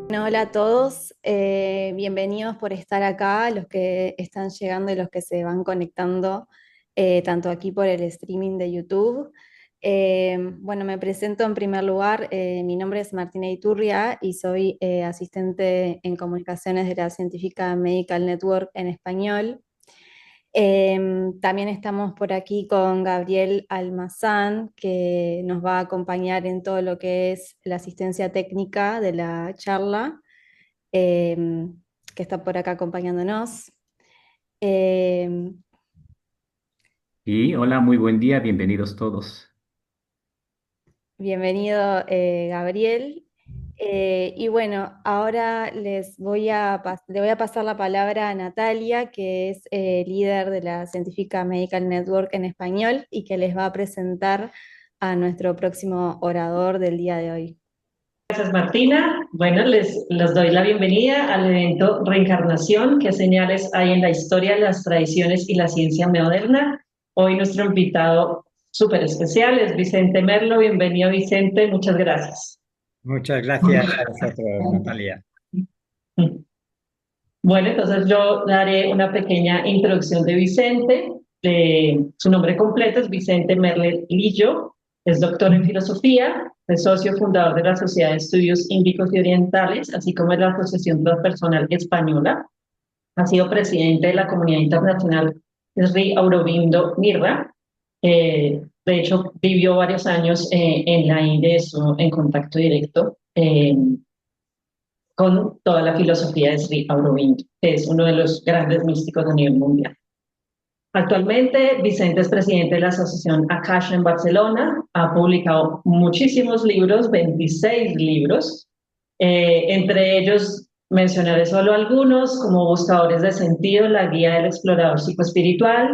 Bueno, hola a todos, bienvenidos por estar acá, los que están llegando y los que se van conectando, tanto aquí por el streaming de YouTube. Bueno, me presento en primer lugar, mi nombre es Martina Iturria y soy asistente en comunicaciones de la Científica Medical Network en español. También estamos por aquí con Gabriel Almazán, que nos va a acompañar en todo lo que es la asistencia técnica de la charla, que está por acá acompañándonos. Eh, Y hola, muy buen día, bienvenidos todos. Bienvenido, Gabriel. Y bueno, ahora le voy a pasar la palabra a Natalia, que es líder de la Científica Medical Network en español y que les va a presentar a nuestro próximo orador del día de hoy. Gracias, Martina. Bueno, les doy la bienvenida al evento Reencarnación, qué señales hay en la historia, las tradiciones y la ciencia moderna. Hoy nuestro invitado súper especial es Vicente Merlo. Bienvenido, Vicente. Muchas gracias. Muchas gracias a vosotros, Natalia. Bueno, entonces yo daré una pequeña introducción de Vicente. Su nombre completo es Vicente Merle Lillo, es doctor en filosofía, es socio fundador de la Sociedad de Estudios Índicos y Orientales, así como de la Asociación Transpersonal Española. Ha sido presidente de la Comunidad Internacional Sri Aurobindo Mirra. De hecho, vivió varios años en la India, estuvo en contacto directo con toda la filosofía de Sri Aurobindo, que es uno de los grandes místicos a nivel mundial. Actualmente, Vicente es presidente de la Asociación Akasha en Barcelona, ha publicado muchísimos libros, 26 libros, entre ellos mencionaré solo algunos, como Buscadores de Sentido, la Guía del Explorador Psicoespiritual,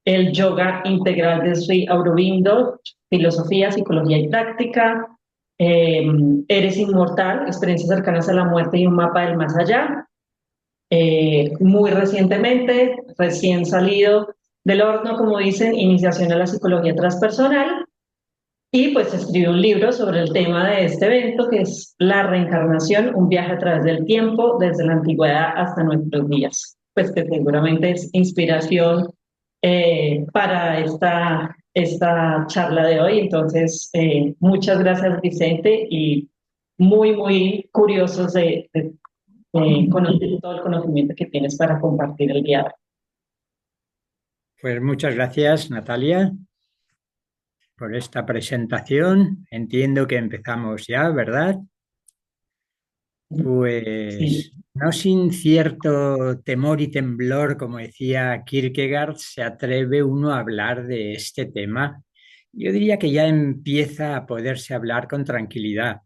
el Yoga Integral de Sri Aurobindo, Filosofía, Psicología y Práctica, eh, Eres Inmortal, Experiencias cercanas a la muerte y un mapa del más allá. Muy recientemente, recién salido del horno, como dicen, Iniciación a la Psicología Transpersonal, y pues escribió un libro sobre el tema de este evento, que es La reencarnación, un viaje a través del tiempo, desde la antigüedad hasta nuestros días. Pues que seguramente es inspiración para esta charla de hoy. Entonces, muchas gracias, Vicente, y muy curiosos de conocer todo el conocimiento que tienes para compartir el día de hoy. Pues muchas gracias, Natalia, por esta presentación. Entiendo que empezamos ya, ¿verdad? Sí. Pues no sin cierto temor y temblor, como decía Kierkegaard, se atreve uno a hablar de este tema. Yo diría que ya empieza a poderse hablar con tranquilidad,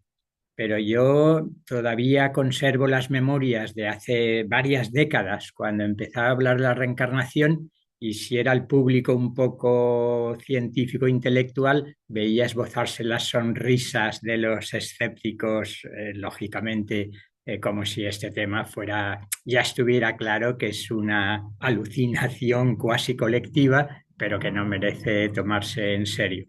pero yo todavía conservo las memorias de hace varias décadas, cuando empezaba a hablar de la reencarnación, y si era el público un poco científico intelectual, veía esbozarse las sonrisas de los escépticos, lógicamente, como si este tema fuera, ya estuviera claro que es una alucinación cuasi colectiva, pero que no merece tomarse en serio.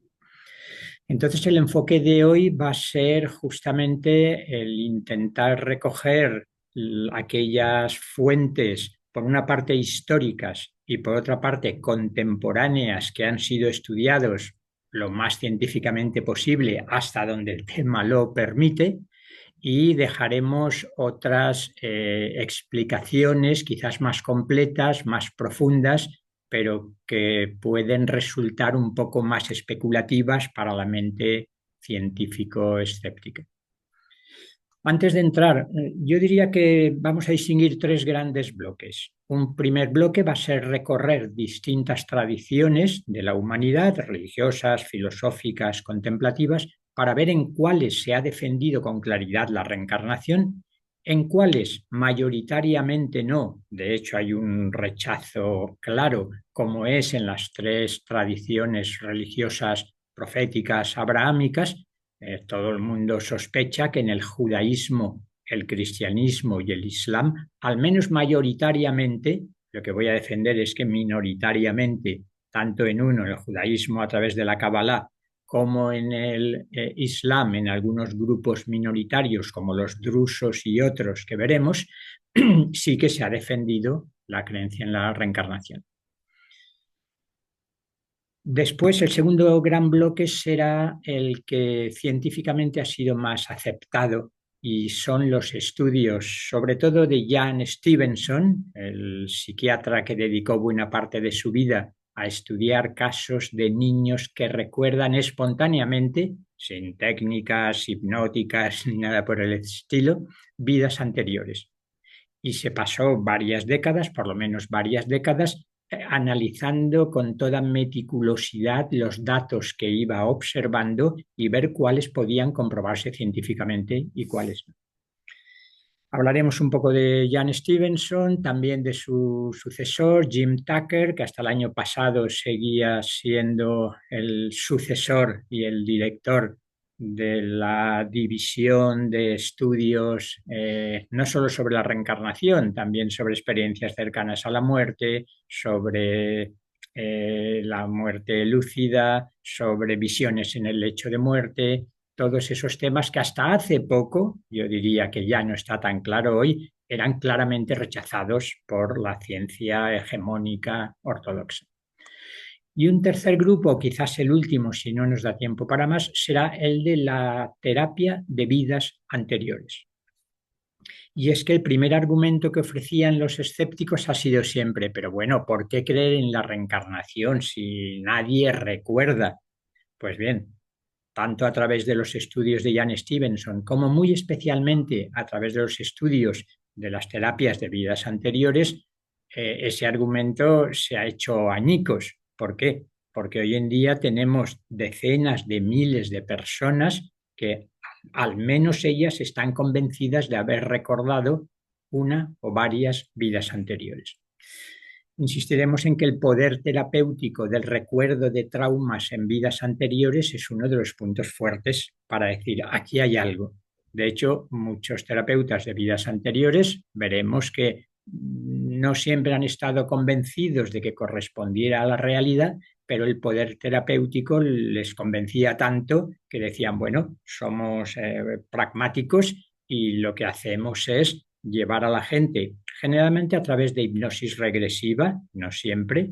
Entonces el enfoque de hoy va a ser justamente el intentar recoger aquellas fuentes, por una parte históricas y por otra parte contemporáneas, que han sido estudiados lo más científicamente posible hasta donde el tema lo permite, y dejaremos otras explicaciones quizás más completas, más profundas, pero que pueden resultar un poco más especulativas para la mente científico-escéptica. Antes de entrar, yo diría que vamos a distinguir tres grandes bloques. Un primer bloque va a ser recorrer distintas tradiciones de la humanidad, religiosas, filosóficas, contemplativas, para ver en cuáles se ha defendido con claridad la reencarnación, en cuáles mayoritariamente no. De hecho, hay un rechazo claro, como es en las tres tradiciones religiosas proféticas abrahámicas. Todo el mundo sospecha que en el judaísmo, el cristianismo y el islam, al menos mayoritariamente, lo que voy a defender es que minoritariamente, tanto en uno, en el judaísmo a través de la Kabbalah, como en el Islam, en algunos grupos minoritarios como los drusos y otros que veremos, sí que se ha defendido la creencia en la reencarnación. Después, el segundo gran bloque será el que científicamente ha sido más aceptado y son los estudios, sobre todo de Jan Stevenson, el psiquiatra que dedicó buena parte de su vida a estudiar casos de niños que recuerdan espontáneamente, sin técnicas hipnóticas ni nada por el estilo, vidas anteriores. Y se pasó varias décadas, por lo menos varias décadas, analizando con toda meticulosidad los datos que iba observando y ver cuáles podían comprobarse científicamente y cuáles no. Hablaremos un poco de Jan Stevenson, también de su sucesor, Jim Tucker, que hasta el año pasado seguía siendo el sucesor y el director de la división de estudios, no solo sobre la reencarnación, también sobre experiencias cercanas a la muerte, sobre la muerte lúcida, sobre visiones en el lecho de muerte, todos esos temas que hasta hace poco, yo diría que ya no está tan claro hoy, eran claramente rechazados por la ciencia hegemónica ortodoxa. Y un tercer grupo, quizás el último, si no nos da tiempo para más, será el de la terapia de vidas anteriores. Y es que el primer argumento que ofrecían los escépticos ha sido siempre, pero bueno, ¿por qué creer en la reencarnación si nadie recuerda? Pues bien, tanto a través de los estudios de Jan Stevenson como muy especialmente a través de los estudios de las terapias de vidas anteriores, ese argumento se ha hecho añicos. ¿Por qué? Porque hoy en día tenemos decenas de miles de personas que al menos ellas están convencidas de haber recordado una o varias vidas anteriores. Insistiremos en que el poder terapéutico del recuerdo de traumas en vidas anteriores es uno de los puntos fuertes para decir, aquí hay algo. De hecho, muchos terapeutas de vidas anteriores veremos que no siempre han estado convencidos de que correspondiera a la realidad, pero el poder terapéutico les convencía tanto que decían, bueno, somos pragmáticos y lo que hacemos es llevar a la gente, generalmente a través de hipnosis regresiva, no siempre.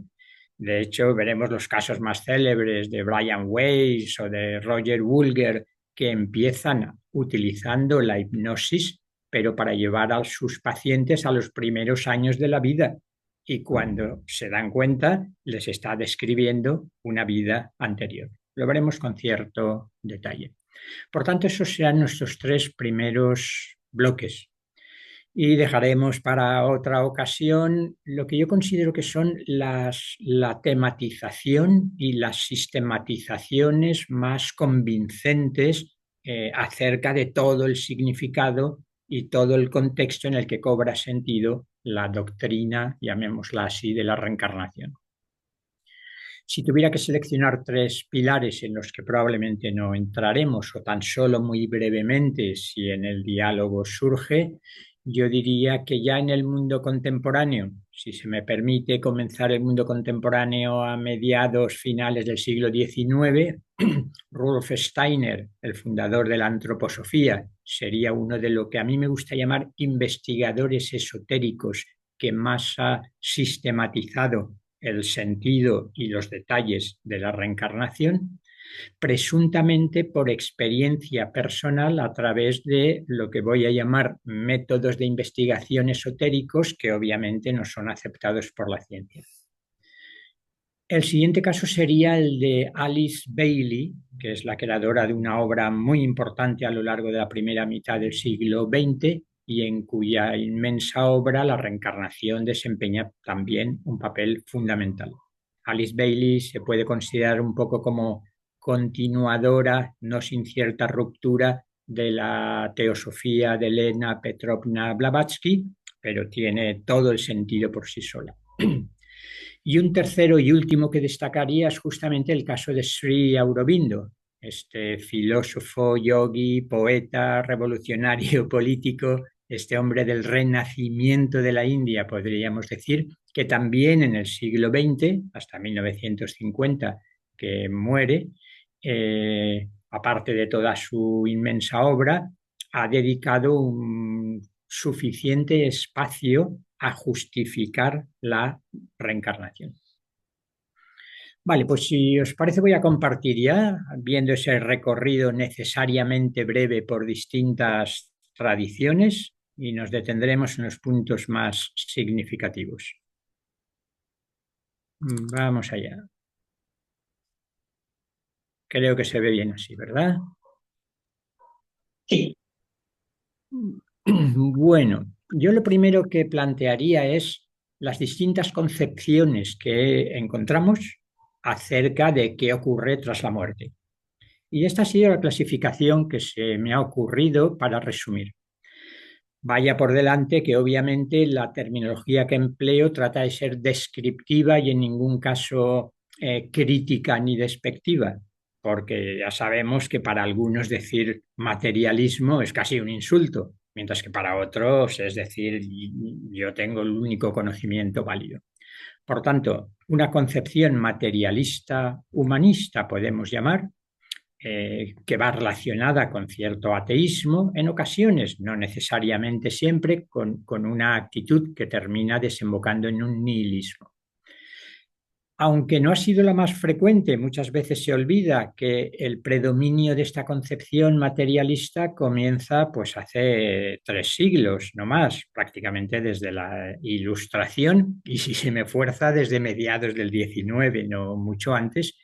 De hecho, veremos los casos más célebres de Brian Weiss o de Roger Woolger, que empiezan utilizando la hipnosis, pero para llevar a sus pacientes a los primeros años de la vida. Y cuando se dan cuenta, les está describiendo una vida anterior. Lo veremos con cierto detalle. Por tanto, esos serán nuestros tres primeros bloques. Y dejaremos para otra ocasión lo que yo considero que son la tematización y las sistematizaciones más convincentes acerca de todo el significado y todo el contexto en el que cobra sentido la doctrina, llamémosla así, de la reencarnación. Si tuviera que seleccionar tres pilares en los que probablemente no entraremos, o tan solo muy brevemente, si en el diálogo surge, yo diría que ya en el mundo contemporáneo, si se me permite comenzar el mundo contemporáneo a mediados finales del siglo XIX, Rudolf Steiner, el fundador de la antroposofía, sería uno de lo que a mí me gusta llamar investigadores esotéricos que más ha sistematizado el sentido y los detalles de la reencarnación, presuntamente por experiencia personal a través de lo que voy a llamar métodos de investigación esotéricos que obviamente no son aceptados por la ciencia. El siguiente caso sería el de Alice Bailey, que es la creadora de una obra muy importante a lo largo de la primera mitad del siglo XX y en cuya inmensa obra la reencarnación desempeña también un papel fundamental. Alice Bailey se puede considerar un poco como continuadora, no sin cierta ruptura, de la teosofía de Elena Petrovna Blavatsky, pero tiene todo el sentido por sí sola. Y un tercero y último que destacaría es justamente el caso de Sri Aurobindo, este filósofo, yogi, poeta, revolucionario político, este hombre del renacimiento de la India, podríamos decir, que también en el siglo XX, hasta 1950, que muere, aparte de toda su inmensa obra, ha dedicado un suficiente espacio a justificar la reencarnación. Vale, pues si os parece voy a compartir ya, viendo ese recorrido necesariamente breve por distintas tradiciones, y nos detendremos en los puntos más significativos. Vamos allá. Creo que se ve bien así, ¿verdad? Sí. Bueno, yo lo primero que plantearía es las distintas concepciones que encontramos acerca de qué ocurre tras la muerte. Y esta ha sido la clasificación que se me ha ocurrido para resumir. Vaya por delante que obviamente la terminología que empleo trata de ser descriptiva y en ningún caso crítica ni despectiva, porque ya sabemos que para algunos decir materialismo es casi un insulto, mientras que para otros es decir, yo tengo el único conocimiento válido. Por tanto, una concepción materialista humanista podemos llamar, que va relacionada con cierto ateísmo, en ocasiones, no necesariamente siempre, con una actitud que termina desembocando en un nihilismo. Aunque no ha sido la más frecuente, muchas veces se olvida que el predominio de esta concepción materialista comienza pues hace 3 siglos, no más, prácticamente desde la Ilustración, y si se me fuerza desde mediados del XIX, no mucho antes,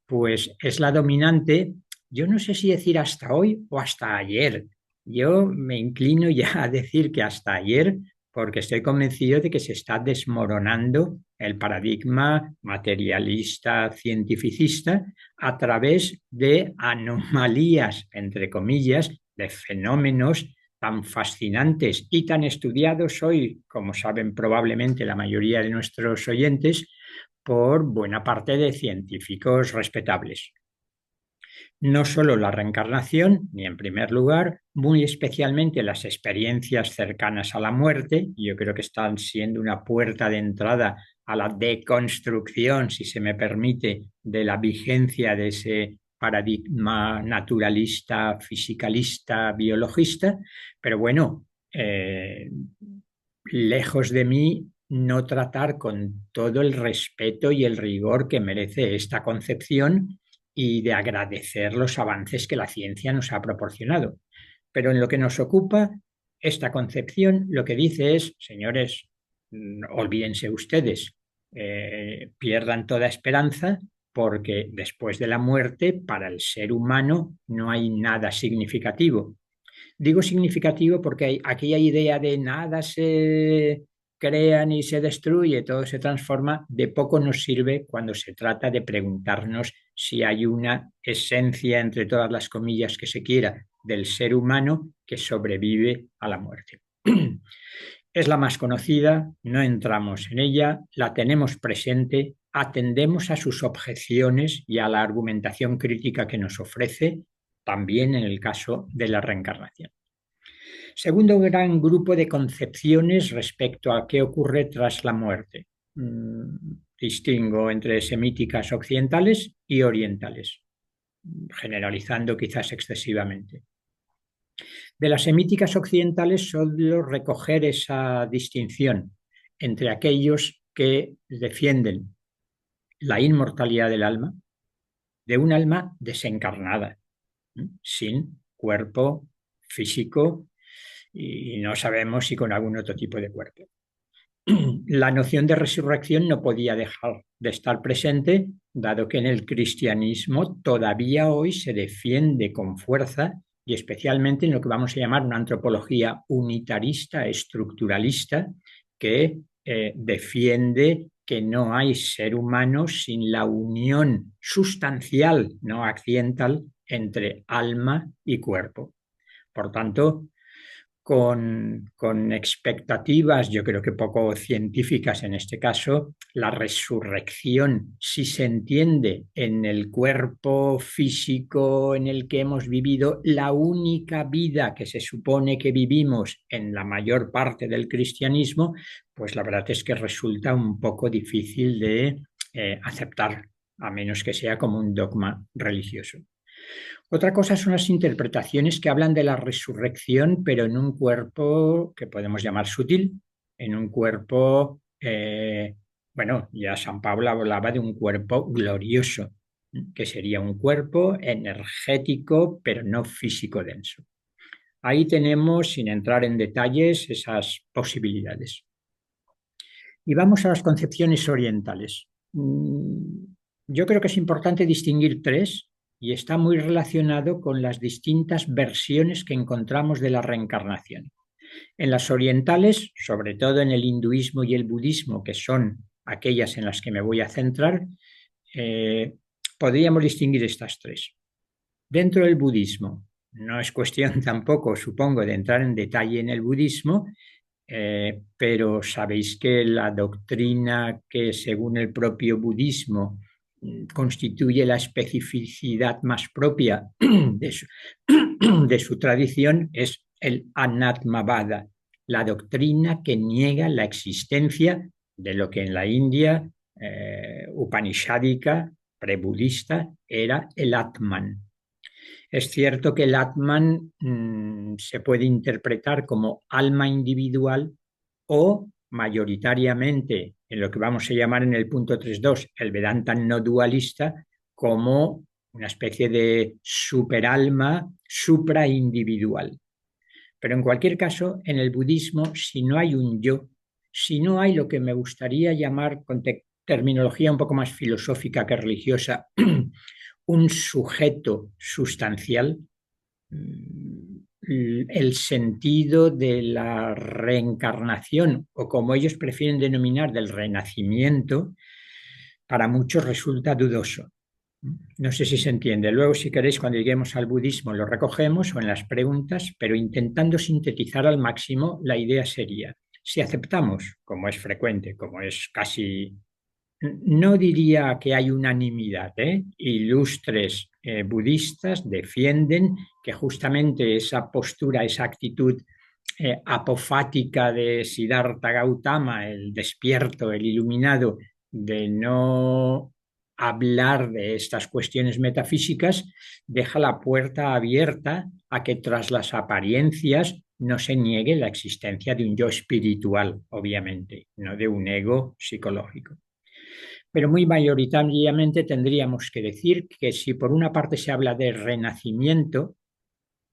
pues es la dominante. Yo no sé si decir hasta hoy o hasta ayer. Yo me inclino ya a decir que hasta ayer, porque estoy convencido de que se está desmoronando el paradigma materialista cientificista a través de anomalías, entre comillas, de fenómenos tan fascinantes y tan estudiados hoy, como saben probablemente la mayoría de nuestros oyentes, por buena parte de científicos respetables. No solo la reencarnación, ni en primer lugar, muy especialmente las experiencias cercanas a la muerte, yo creo que están siendo una puerta de entrada a la deconstrucción, si se me permite, de la vigencia de ese paradigma naturalista, fisicalista, biologista, pero bueno, lejos de mí no tratar con todo el respeto y el rigor que merece esta concepción y de agradecer los avances que la ciencia nos ha proporcionado. Pero en lo que nos ocupa, esta concepción lo que dice es, señores, olvídense ustedes, pierdan toda esperanza porque después de la muerte para el ser humano no hay nada significativo. Digo significativo porque hay aquella idea de nada se crea ni se destruye, todo se transforma, de poco nos sirve cuando se trata de preguntarnos si hay una esencia, entre todas las comillas que se quiera, del ser humano que sobrevive a la muerte. Es la más conocida, no entramos en ella, la tenemos presente, atendemos a sus objeciones y a la argumentación crítica que nos ofrece, también en el caso de la reencarnación. Segundo gran grupo de concepciones respecto a qué ocurre tras la muerte. Distingo entre semíticas occidentales y orientales, generalizando quizás excesivamente. De las semíticas occidentales solo recoger esa distinción entre aquellos que defienden la inmortalidad del alma, de un alma desencarnada, sin cuerpo físico y no sabemos si con algún otro tipo de cuerpo. La noción de resurrección no podía dejar de estar presente, dado que en el cristianismo todavía hoy se defiende con fuerza y especialmente en lo que vamos a llamar una antropología unitarista, estructuralista, que defiende que no hay ser humano sin la unión sustancial, no accidental, entre alma y cuerpo. Por tanto, con expectativas, yo creo que poco científicas en este caso, la resurrección, si se entiende en el cuerpo físico en el que hemos vivido, la única vida que se supone que vivimos en la mayor parte del cristianismo, pues la verdad es que resulta un poco difícil de aceptar. a menos que sea como un dogma religioso. Otra cosa son las interpretaciones que hablan de la resurrección, pero en un cuerpo que podemos llamar sutil, en un cuerpo, bueno, ya San Pablo hablaba de un cuerpo glorioso, que sería un cuerpo energético, pero no físico denso. Ahí tenemos, sin entrar en detalles, esas posibilidades. Y vamos a las concepciones orientales. Yo creo que es importante distinguir tres y está muy relacionado con las distintas versiones que encontramos de la reencarnación. En las orientales, sobre todo en el hinduismo y el budismo, que son aquellas en las que me voy a centrar, podríamos distinguir estas tres. Dentro del budismo, no es cuestión tampoco, supongo, de entrar en detalle en el budismo, pero sabéis que la doctrina que según el propio budismo constituye la especificidad más propia de su tradición es el Anatmavada, la doctrina que niega la existencia de lo que en la India upanishádica, prebudista, era el Atman. Es cierto que el Atman se puede interpretar como alma individual o mayoritariamente en lo que vamos a llamar en el punto 3.2 el Vedanta no dualista como una especie de superalma supraindividual. Pero en cualquier caso, en el budismo, si no hay un yo, si no hay lo que me gustaría llamar con terminología un poco más filosófica que religiosa, un sujeto sustancial, el sentido de la reencarnación, o como ellos prefieren denominar, del renacimiento, para muchos resulta dudoso. No sé si se entiende. Luego, si queréis, cuando lleguemos al budismo, lo recogemos o en las preguntas, pero intentando sintetizar al máximo, la idea sería, si aceptamos, como es frecuente, como es casi... No diría que hay unanimidad, ilustres budistas defienden que justamente esa postura, esa actitud apofática de Siddhartha Gautama, el despierto, el iluminado, de no hablar de estas cuestiones metafísicas, deja la puerta abierta a que tras las apariencias no se niegue la existencia de un yo espiritual, obviamente, no de un ego psicológico. Pero muy mayoritariamente tendríamos que decir que si por una parte se habla de renacimiento,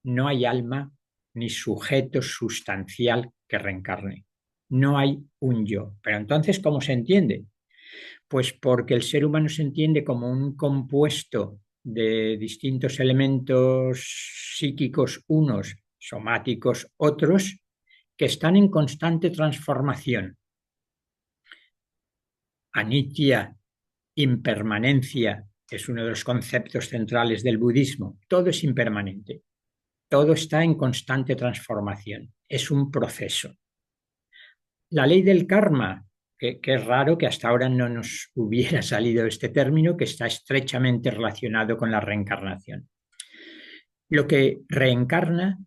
no hay alma ni sujeto sustancial que reencarne. No hay un yo. Pero entonces, ¿cómo se entiende? Pues porque el ser humano se entiende como un compuesto de distintos elementos psíquicos unos, somáticos otros, que están en constante transformación. Anitya, impermanencia, es uno de los conceptos centrales del budismo. Todo es impermanente. Todo está en constante transformación. Es un proceso. La ley del karma, que es raro que hasta ahora no nos hubiera salido este término, que está estrechamente relacionado con la reencarnación. Lo que reencarna,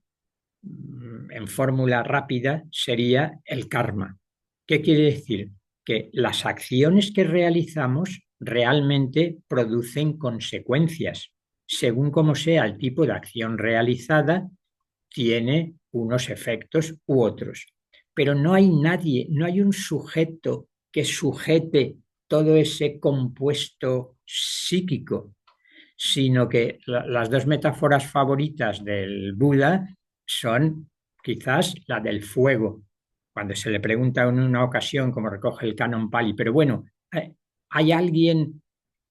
en fórmula rápida, sería el karma. ¿Qué quiere decir? Que las acciones que realizamos realmente producen consecuencias. Según como sea el tipo de acción realizada, tiene unos efectos u otros. Pero no hay nadie, no hay un sujeto que sujete todo ese compuesto psíquico, sino que las dos metáforas favoritas del Buda son quizás la del fuego, cuando se le pregunta en una ocasión, como recoge el Canon Pali, pero bueno, ¿hay alguien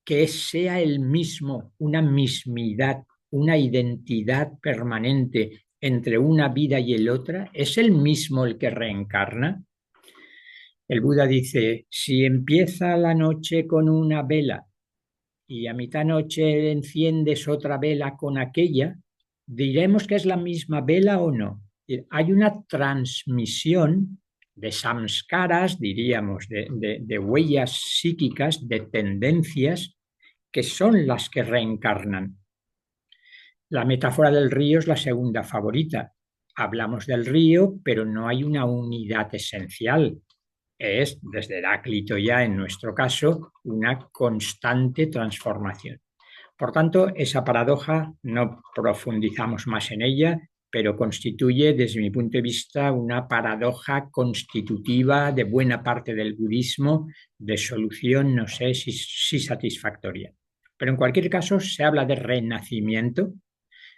que sea el mismo, una mismidad, una identidad permanente entre una vida y el otra? ¿Es el mismo el que reencarna? El Buda dice, si empieza la noche con una vela y a mitad noche enciendes otra vela con aquella, diremos que es la misma vela o no. Hay una transmisión de samskaras, diríamos, de huellas psíquicas, de tendencias, que son las que reencarnan. La metáfora del río es la segunda favorita. Hablamos del río, pero no hay una unidad esencial. es, desde Heráclito ya en nuestro caso, una constante transformación. Por tanto, esa paradoja no profundizamos más en ella, pero constituye, desde mi punto de vista, una paradoja constitutiva de buena parte del budismo, de solución, no sé si satisfactoria. Pero en cualquier caso, se habla de renacimiento.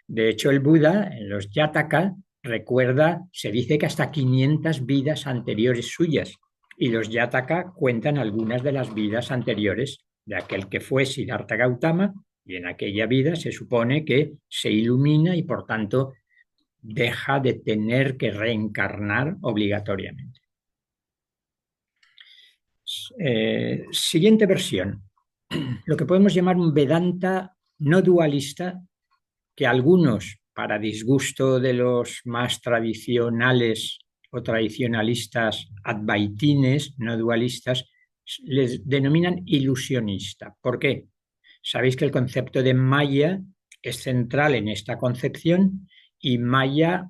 De hecho, el Buda, en los Jataka, recuerda, se dice que hasta 500 vidas anteriores suyas, y los Jataka cuentan algunas de las vidas anteriores de aquel que fue Siddhartha Gautama, y en aquella vida se supone que se ilumina y por tanto deja de tener que reencarnar obligatoriamente. Siguiente versión, lo que podemos llamar un Vedanta no dualista, que algunos, para disgusto de los más tradicionales o tradicionalistas advaitines, no dualistas, les denominan ilusionista. ¿Por qué? Sabéis que el concepto de Maya es central en esta concepción y Maya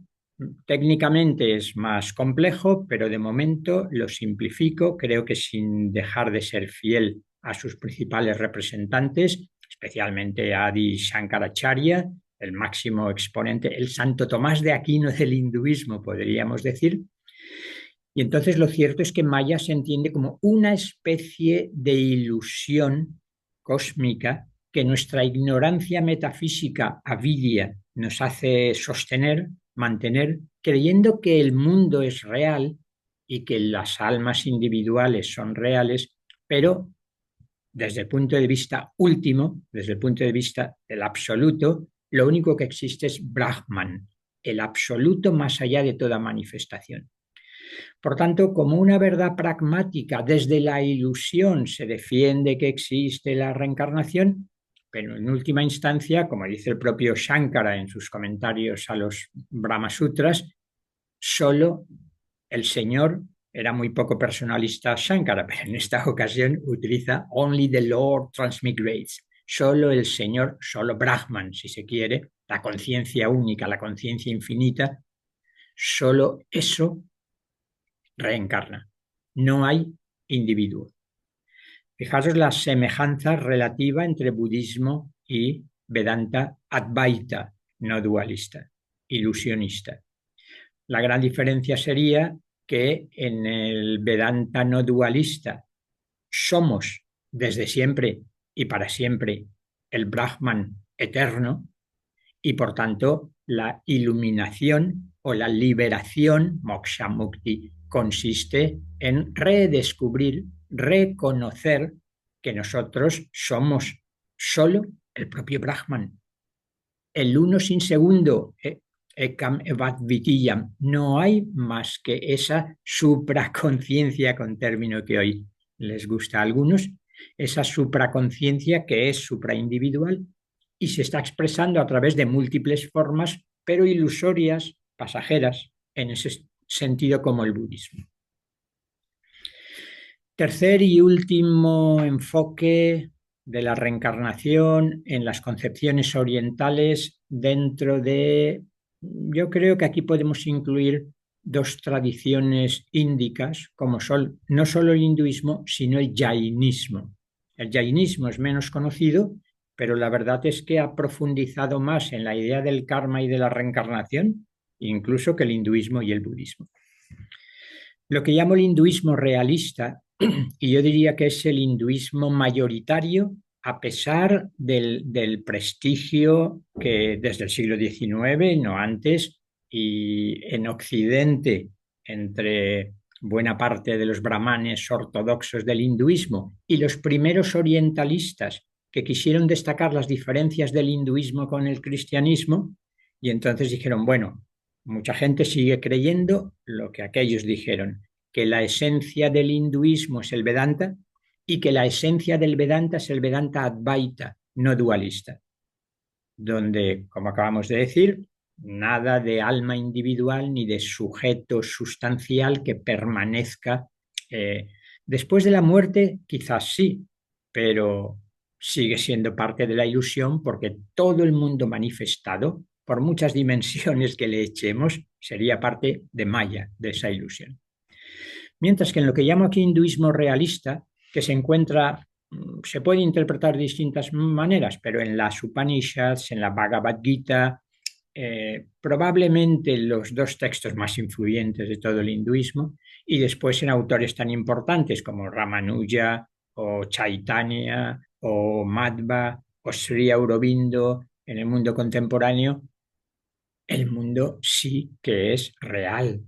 técnicamente es más complejo, pero de momento lo simplifico, creo que sin dejar de ser fiel a sus principales representantes, especialmente a Adi Shankaracharya, el máximo exponente, el Santo Tomás de Aquino del hinduismo, podríamos decir. Y entonces lo cierto es que Maya se entiende como una especie de ilusión cósmica que nuestra ignorancia metafísica avidia nos hace sostener, mantener, creyendo que el mundo es real y que las almas individuales son reales, pero desde el punto de vista último, desde el punto de vista del absoluto, lo único que existe es Brahman, el absoluto más allá de toda manifestación. Por tanto, como una verdad pragmática, desde la ilusión se defiende que existe la reencarnación, pero en última instancia, como dice el propio Shankara en sus comentarios a los Brahma Sutras, solo el Señor, era muy poco personalista Shankara, pero en esta ocasión utiliza "Only the Lord transmigrates", solo el Señor, solo Brahman, si se quiere, la conciencia única, la conciencia infinita, solo eso reencarna. No hay individuo. Fijaros la semejanza relativa entre budismo y Vedanta Advaita, no dualista, ilusionista. La gran diferencia sería que en el Vedanta no dualista somos desde siempre y para siempre el Brahman eterno y por tanto la iluminación o la liberación, moksha mukti, consiste en redescubrir, reconocer que nosotros somos solo el propio Brahman, el uno sin segundo, ekam evat vitiyam. No hay más que esa supraconciencia, con término que hoy les gusta a algunos, esa supraconciencia que es supraindividual y se está expresando a través de múltiples formas, pero ilusorias, pasajeras, en ese sentido como el budismo. Tercer y último enfoque de la reencarnación en las concepciones orientales dentro de, yo creo que aquí podemos incluir dos tradiciones índicas, como son no solo el hinduismo, sino el jainismo. El jainismo es menos conocido, pero la verdad es que ha profundizado más en la idea del karma y de la reencarnación, incluso que el hinduismo y el budismo. Lo que llamo el hinduismo realista, y yo diría que es el hinduismo mayoritario, a pesar del prestigio que desde el siglo XIX, no antes, y en Occidente, entre buena parte de los brahmanes ortodoxos del hinduismo y los primeros orientalistas que quisieron destacar las diferencias del hinduismo con el cristianismo, y entonces dijeron, bueno, mucha gente sigue creyendo lo que aquellos dijeron, que la esencia del hinduismo es el Vedanta y que la esencia del Vedanta es el Vedanta Advaita, no dualista, donde, como acabamos de decir, nada de alma individual ni de sujeto sustancial que permanezca. Después de la muerte, quizás sí, pero sigue siendo parte de la ilusión porque todo el mundo manifestado, por muchas dimensiones que le echemos, sería parte de Maya, de esa ilusión. Mientras que en lo que llamo aquí hinduismo realista, que se encuentra, se puede interpretar de distintas maneras, pero en las Upanishads, en la Bhagavad Gita, probablemente los dos textos más influyentes de todo el hinduismo, y después en autores tan importantes como Ramanuja o Chaitanya o Madhva o Sri Aurobindo en el mundo contemporáneo, el mundo sí que es real.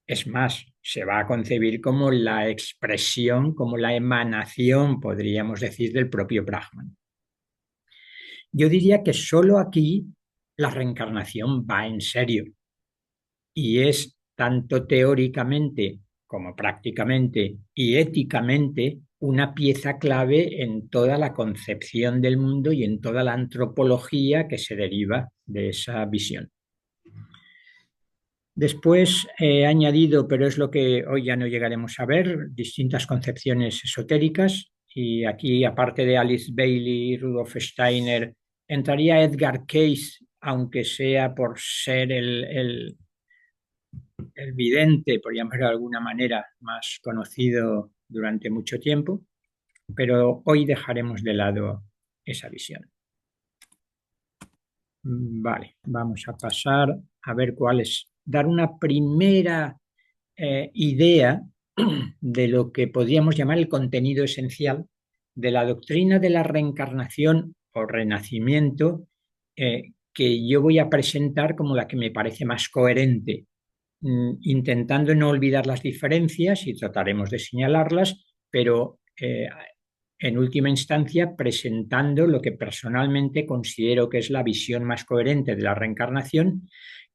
Es más, se va a concebir como la expresión, como la emanación, podríamos decir, del propio Brahman. Yo diría que solo aquí la reencarnación va en serio y es tanto teóricamente como prácticamente y éticamente una pieza clave en toda la concepción del mundo y en toda la antropología que se deriva de esa visión. Después he añadido, pero es lo que hoy ya no llegaremos a ver, distintas concepciones esotéricas y aquí, aparte de Alice Bailey y Rudolf Steiner, entraría Edgar Cayce, aunque sea por ser el vidente, por llamarlo de alguna manera, más conocido durante mucho tiempo, pero hoy dejaremos de lado esa visión. Vale, vamos a pasar a ver cuál es, dar una primera idea de lo que podríamos llamar el contenido esencial de la doctrina de la reencarnación o renacimiento que yo voy a presentar como la que me parece más coherente, intentando no olvidar las diferencias y trataremos de señalarlas, pero en última instancia presentando lo que personalmente considero que es la visión más coherente de la reencarnación,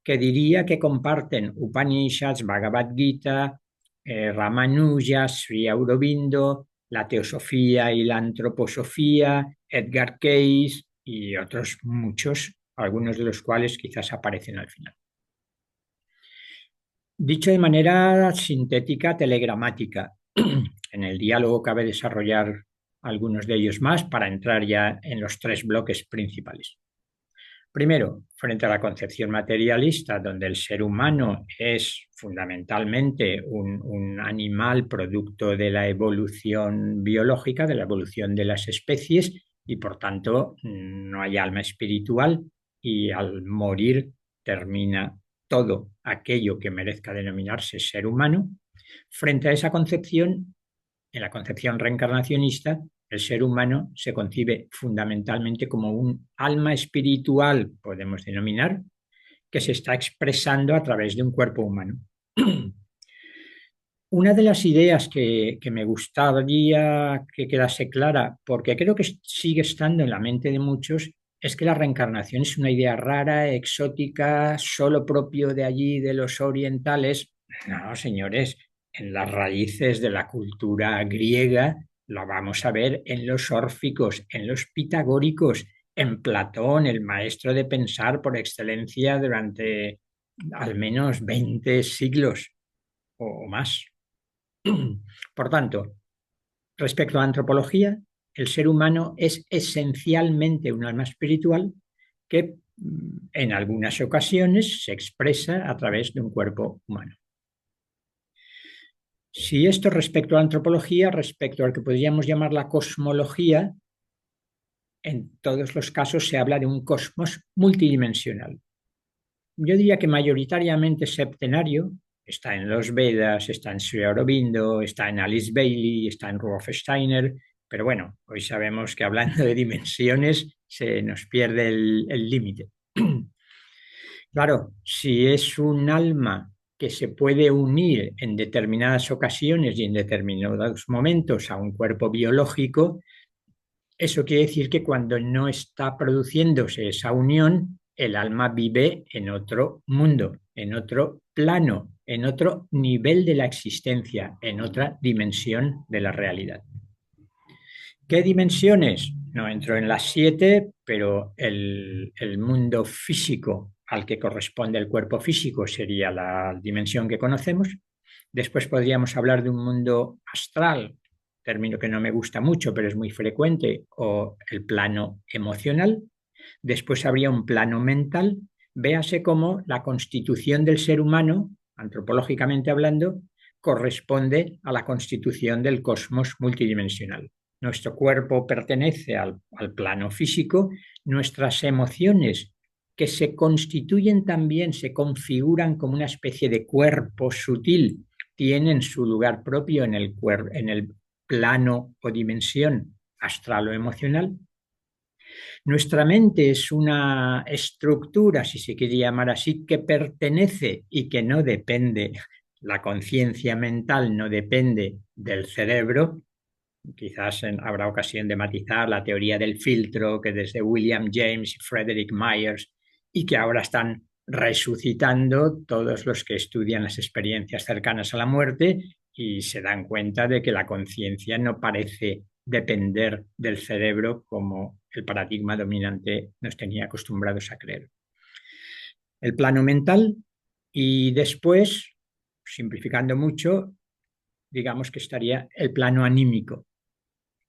que diría que comparten Upanishads, Bhagavad Gita, Ramanuja, Sri Aurobindo, la teosofía y la antroposofía, Edgar Cayce y otros muchos, algunos de los cuales quizás aparecen al final. Dicho de manera sintética, telegramática, en el diálogo cabe desarrollar algunos de ellos más para entrar ya en los tres bloques principales. Primero, frente a la concepción materialista, donde el ser humano es fundamentalmente un animal producto de la evolución biológica, de la evolución de las especies, y por tanto no hay alma espiritual y al morir termina todo aquello que merezca denominarse ser humano. Frente a esa concepción, en la concepción reencarnacionista, el ser humano se concibe fundamentalmente como un alma espiritual, podemos denominar, que se está expresando a través de un cuerpo humano. Una de las ideas que me gustaría que quedase clara, porque creo que sigue estando en la mente de muchos, es que la reencarnación es una idea rara, exótica, solo propio de allí, de los orientales. No, señores, en las raíces de la cultura griega lo vamos a ver en los órficos, en los pitagóricos, en Platón, el maestro de pensar por excelencia durante al menos 20 siglos o más. Por tanto, respecto a la antropología, el ser humano es esencialmente un alma espiritual que en algunas ocasiones se expresa a través de un cuerpo humano. Si esto respecto a la antropología, respecto al que podríamos llamar la cosmología, en todos los casos se habla de un cosmos multidimensional. Yo diría que mayoritariamente septenario, está en los Vedas, está en Sri Aurobindo, está en Alice Bailey, está en Rudolf Steiner, pero bueno, hoy sabemos que hablando de dimensiones se nos pierde el límite. Claro, si es un alma que se puede unir en determinadas ocasiones y en determinados momentos a un cuerpo biológico, eso quiere decir que cuando no está produciéndose esa unión, el alma vive en otro mundo, en otro plano, en otro nivel de la existencia, en otra dimensión de la realidad. ¿Qué dimensiones? No entro en las 7, pero el mundo físico al que corresponde el cuerpo físico sería la dimensión que conocemos. Después podríamos hablar de un mundo astral, término que no me gusta mucho, pero es muy frecuente, o el plano emocional. Después habría un plano mental. Véase cómo la constitución del ser humano, antropológicamente hablando, corresponde a la constitución del cosmos multidimensional. Nuestro cuerpo pertenece al plano físico, nuestras emociones, que se constituyen también, se configuran como una especie de cuerpo sutil, tienen su lugar propio en el plano o dimensión astral o emocional. Nuestra mente es una estructura, si se quiere llamar así, que pertenece y que no depende, la conciencia mental no depende del cerebro. Quizás habrá ocasión de matizar la teoría del filtro que desde William James y Frederick Myers y que ahora están resucitando todos los que estudian las experiencias cercanas a la muerte y se dan cuenta de que la conciencia no parece depender del cerebro como el paradigma dominante nos tenía acostumbrados a creer. El plano mental y después, simplificando mucho, digamos que estaría el plano anímico.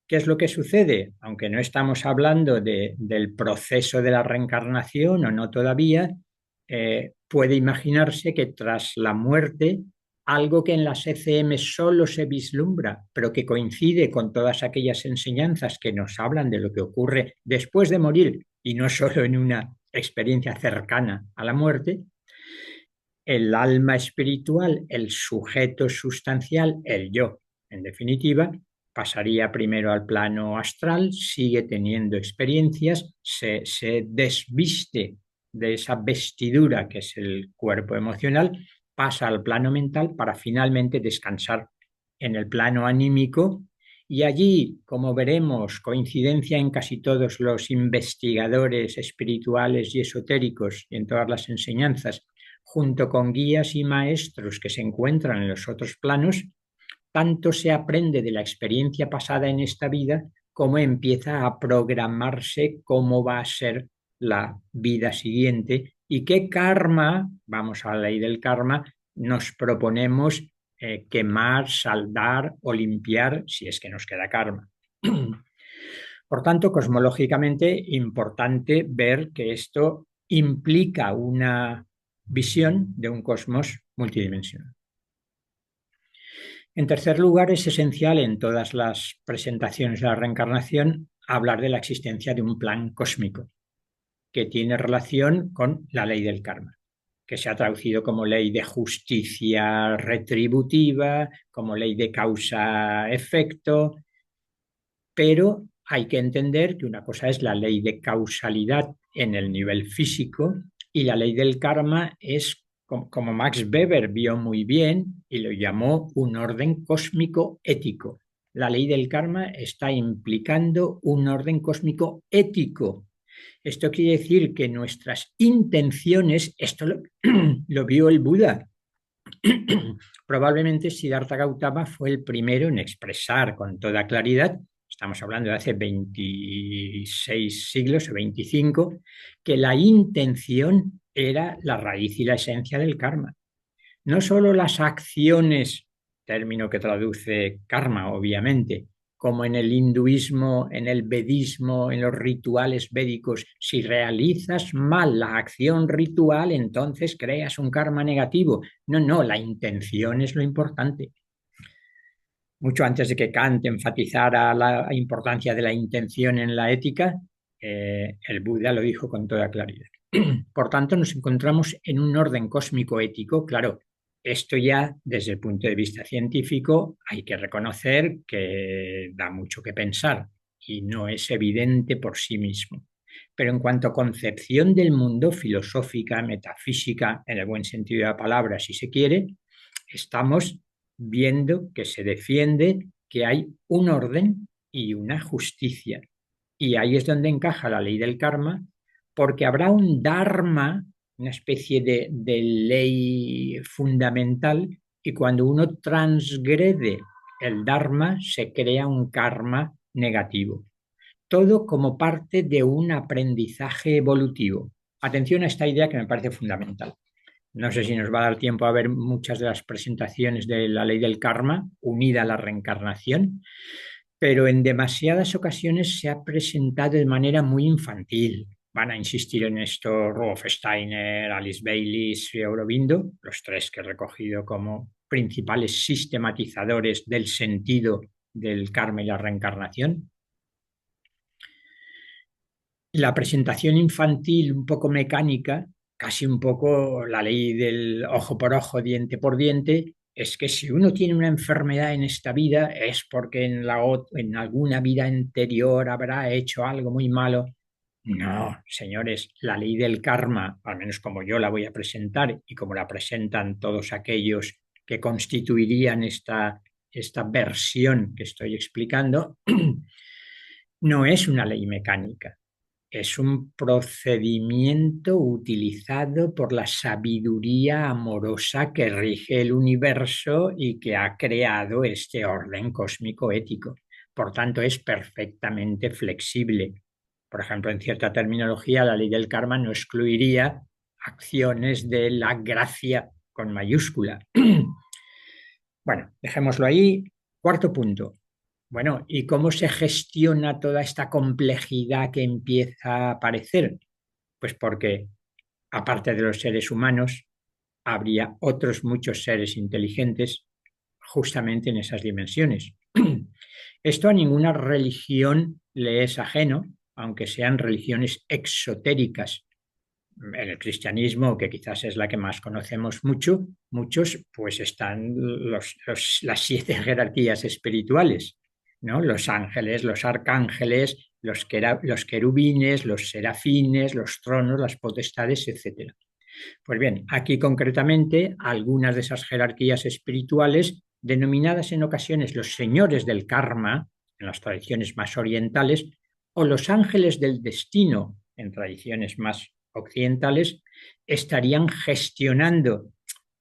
¿Qué es lo que sucede? Aunque no estamos hablando del proceso de la reencarnación o no todavía, puede imaginarse que tras la muerte, algo que en las ECM solo se vislumbra, pero que coincide con todas aquellas enseñanzas que nos hablan de lo que ocurre después de morir y no solo en una experiencia cercana a la muerte, el alma espiritual, el sujeto sustancial, el yo, en definitiva, pasaría primero al plano astral, sigue teniendo experiencias, se desviste de esa vestidura que es el cuerpo emocional, pasa al plano mental para finalmente descansar en el plano anímico y allí, como veremos, coincidencia en casi todos los investigadores espirituales y esotéricos y en todas las enseñanzas, junto con guías y maestros que se encuentran en los otros planos, tanto se aprende de la experiencia pasada en esta vida como empieza a programarse cómo va a ser la vida siguiente y qué karma, vamos a la ley del karma, nos proponemos quemar, saldar o limpiar si es que nos queda karma. Por tanto, cosmológicamente, importante ver que esto implica una visión de un cosmos multidimensional. En tercer lugar, es esencial en todas las presentaciones de la reencarnación hablar de la existencia de un plan cósmico que tiene relación con la ley del karma, que se ha traducido como ley de justicia retributiva, como ley de causa-efecto, pero hay que entender que una cosa es la ley de causalidad en el nivel físico y la ley del karma es, como Max Weber vio muy bien y lo llamó, un orden cósmico ético. La ley del karma está implicando un orden cósmico ético. Esto quiere decir que nuestras intenciones, esto lo vio el Buda. Probablemente Siddhartha Gautama fue el primero en expresar con toda claridad, estamos hablando de hace 26 siglos o 25, que la intención era la raíz y la esencia del karma. No solo las acciones, término que traduce karma, obviamente, como en el hinduismo, en el vedismo, en los rituales védicos, si realizas mal la acción ritual, entonces creas un karma negativo. No, la intención es lo importante. Mucho antes de que Kant enfatizara la importancia de la intención en la ética, el Buda lo dijo con toda claridad. Por tanto, nos encontramos en un orden cósmico ético, claro. Esto ya, desde el punto de vista científico, hay que reconocer que da mucho que pensar y no es evidente por sí mismo. Pero en cuanto a concepción del mundo, filosófica, metafísica, en el buen sentido de la palabra, si se quiere, estamos viendo que se defiende que hay un orden y una justicia. Y ahí es donde encaja la ley del karma, porque habrá un dharma, una especie de ley fundamental, y cuando uno transgrede el dharma se crea un karma negativo. Todo como parte de un aprendizaje evolutivo. Atención a esta idea que me parece fundamental. No sé si nos va a dar tiempo a ver muchas de las presentaciones de la ley del karma unida a la reencarnación, pero en demasiadas ocasiones se ha presentado de manera muy infantil. Van a insistir en esto Rudolf Steiner, Alice Bailey y Sri Aurobindo, los tres que he recogido como principales sistematizadores del sentido del karma y la reencarnación. La presentación infantil un poco mecánica, casi un poco la ley del ojo por ojo, diente por diente, es que si uno tiene una enfermedad en esta vida es porque en alguna vida anterior habrá hecho algo muy malo. No, señores, la ley del karma, al menos como yo la voy a presentar y como la presentan todos aquellos que constituirían esta versión que estoy explicando, no es una ley mecánica. Es un procedimiento utilizado por la sabiduría amorosa que rige el universo y que ha creado este orden cósmico ético. Por tanto, es perfectamente flexible. Por ejemplo, en cierta terminología, la ley del karma no excluiría acciones de la gracia con mayúscula. Bueno, dejémoslo ahí. Cuarto punto. Bueno, ¿y cómo se gestiona toda esta complejidad que empieza a aparecer? Pues porque, aparte de los seres humanos, habría otros muchos seres inteligentes justamente en esas dimensiones. Esto a ninguna religión le es ajeno, aunque sean religiones exotéricas. En el cristianismo, que quizás es la que más conocemos muchos, pues están las 7 jerarquías espirituales, ¿no? Los ángeles, los arcángeles, los querubines, los serafines, los tronos, las potestades, etcétera. Pues bien, aquí concretamente algunas de esas jerarquías espirituales, denominadas en ocasiones los señores del karma, en las tradiciones más orientales, o los ángeles del destino, en tradiciones más occidentales, estarían gestionando.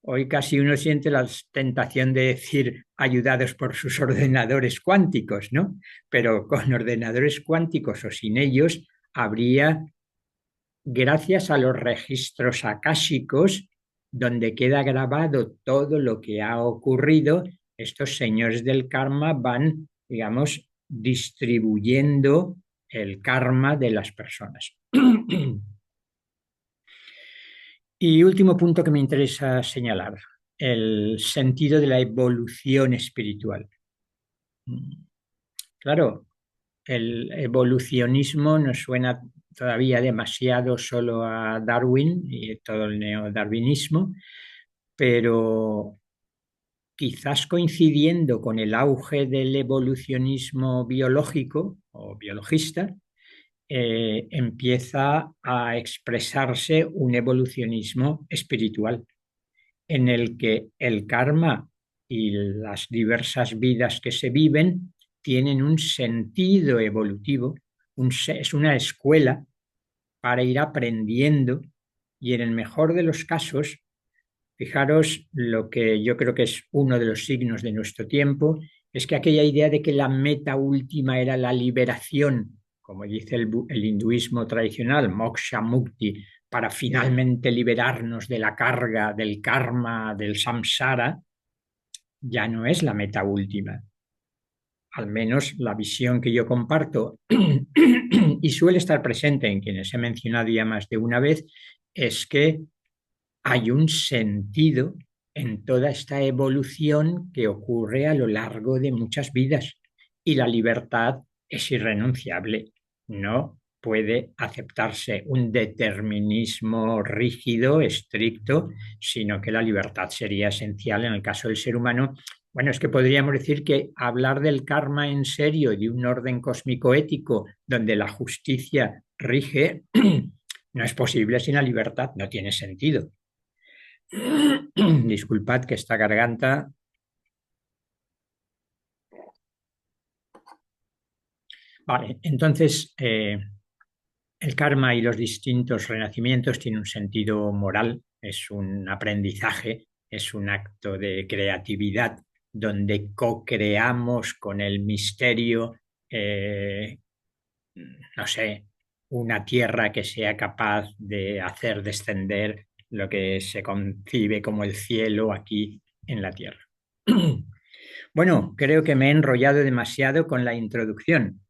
Hoy casi uno siente la tentación de decir ayudados por sus ordenadores cuánticos, ¿no? Pero con ordenadores cuánticos o sin ellos habría, gracias a los registros akáshicos, donde queda grabado todo lo que ha ocurrido, estos señores del karma van, digamos, distribuyendo el karma de las personas. Y último punto que me interesa señalar, el sentido de la evolución espiritual. Claro, el evolucionismo nos suena todavía demasiado solo a Darwin y todo el neodarwinismo, pero quizás coincidiendo con el auge del evolucionismo biológico o biologista, empieza a expresarse un evolucionismo espiritual en el que el karma y las diversas vidas que se viven tienen un sentido evolutivo, es una escuela para ir aprendiendo y en el mejor de los casos, fijaros lo que yo creo que es uno de los signos de nuestro tiempo, es que aquella idea de que la meta última era la liberación, como dice el hinduismo tradicional, moksha mukti, para finalmente liberarnos de la carga, del karma, del samsara, ya no es la meta última. Al menos la visión que yo comparto y suele estar presente en quienes he mencionado ya más de una vez, es que hay un sentido en toda esta evolución que ocurre a lo largo de muchas vidas y la libertad es irrenunciable. No puede aceptarse un determinismo rígido, estricto, sino que la libertad sería esencial en el caso del ser humano. Bueno, es que podríamos decir que hablar del karma en serio y de un orden cósmico ético donde la justicia rige no es posible sin la libertad, no tiene sentido. Disculpad que esta garganta. Vale, entonces el karma y los distintos renacimientos tienen un sentido moral, es un aprendizaje, es un acto de creatividad donde co-creamos con el misterio, no sé, una tierra que sea capaz de hacer descender lo que se concibe como el cielo aquí en la tierra. Bueno, creo que me he enrollado demasiado con la introducción.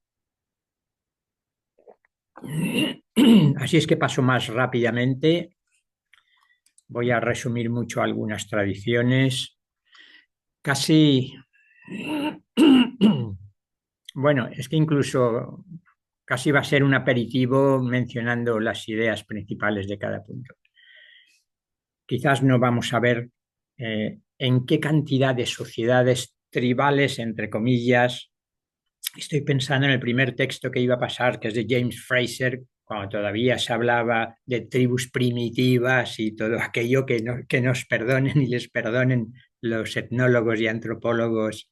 Así es que paso más rápidamente. Voy a resumir mucho algunas tradiciones. Casi, bueno, es que incluso casi va a ser un aperitivo mencionando las ideas principales de cada punto. Quizás no vamos a ver en qué cantidad de sociedades tribales, entre comillas, estoy pensando en el primer texto que iba a pasar, que es de James Fraser, cuando todavía se hablaba de tribus primitivas y todo aquello que nos perdonen y les perdonen los etnólogos y antropólogos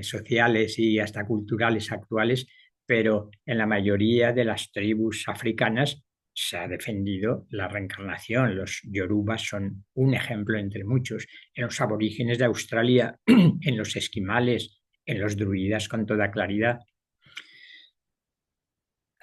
sociales y hasta culturales actuales, pero en la mayoría de las tribus africanas se ha defendido la reencarnación. Los yorubas son un ejemplo entre muchos. En los aborígenes de Australia, en los esquimales, en los druidas con toda claridad.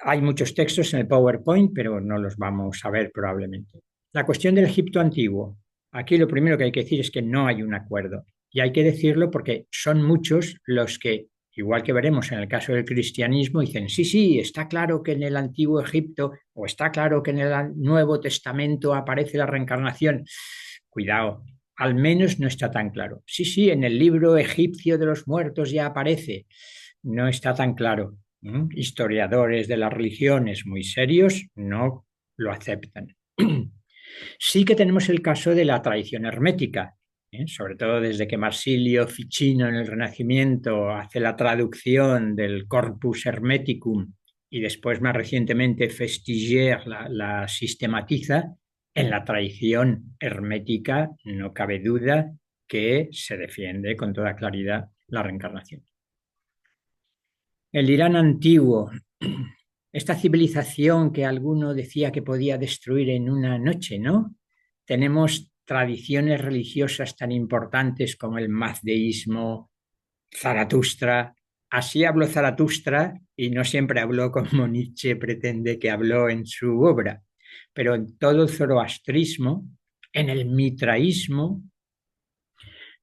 Hay muchos textos en el PowerPoint, pero no los vamos a ver probablemente. La cuestión del Egipto antiguo. Aquí lo primero que hay que decir es que no hay un acuerdo. Y hay que decirlo porque son muchos los que, igual que veremos en el caso del cristianismo, dicen, sí, sí, está claro que en el antiguo Egipto o está claro que en el Nuevo Testamento aparece la reencarnación. Cuidado, al menos no está tan claro. Sí, sí, en el libro egipcio de los muertos ya aparece. No está tan claro. Historiadores de las religiones muy serios no lo aceptan. Sí que tenemos el caso de la tradición hermética, sobre todo desde que Marsilio Ficino en el Renacimiento hace la traducción del Corpus Hermeticum y después más recientemente Festiger la sistematiza. En la tradición hermética no cabe duda que se defiende con toda claridad la reencarnación. El Irán antiguo, esta civilización que alguno decía que podía destruir en una noche, ¿no? Tenemos tradiciones religiosas tan importantes como el mazdeísmo, Zaratustra. Así habló Zaratustra y no siempre habló como Nietzsche pretende que habló en su obra, pero en todo el zoroastrismo, en el mitraísmo,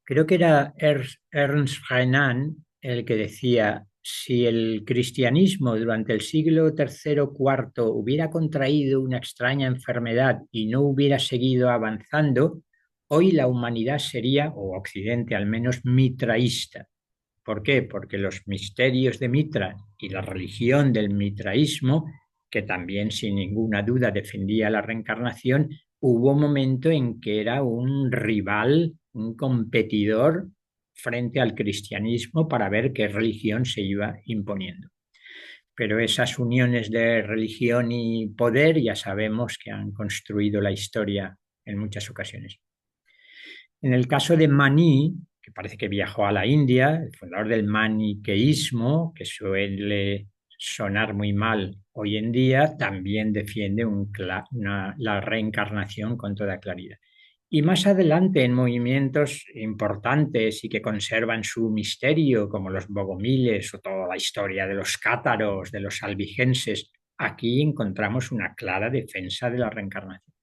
creo que era Ernst Renan el que decía, si el cristianismo durante el siglo III o IV hubiera contraído una extraña enfermedad y no hubiera seguido avanzando, hoy la humanidad sería, o Occidente al menos, mitraísta. ¿Por qué? Porque los misterios de Mitra y la religión del mitraísmo, que también sin ninguna duda defendía la reencarnación, hubo un momento en que era un rival, un competidor frente al cristianismo para ver qué religión se iba imponiendo. Pero esas uniones de religión y poder ya sabemos que han construido la historia en muchas ocasiones. En el caso de Mani, que parece que viajó a la India, el fundador del maniqueísmo, que suele sonar muy mal hoy en día, también defiende la reencarnación con toda claridad. Y más adelante, en movimientos importantes y que conservan su misterio, como los bogomiles o toda la historia de los cátaros, de los albigenses, aquí encontramos una clara defensa de la reencarnación.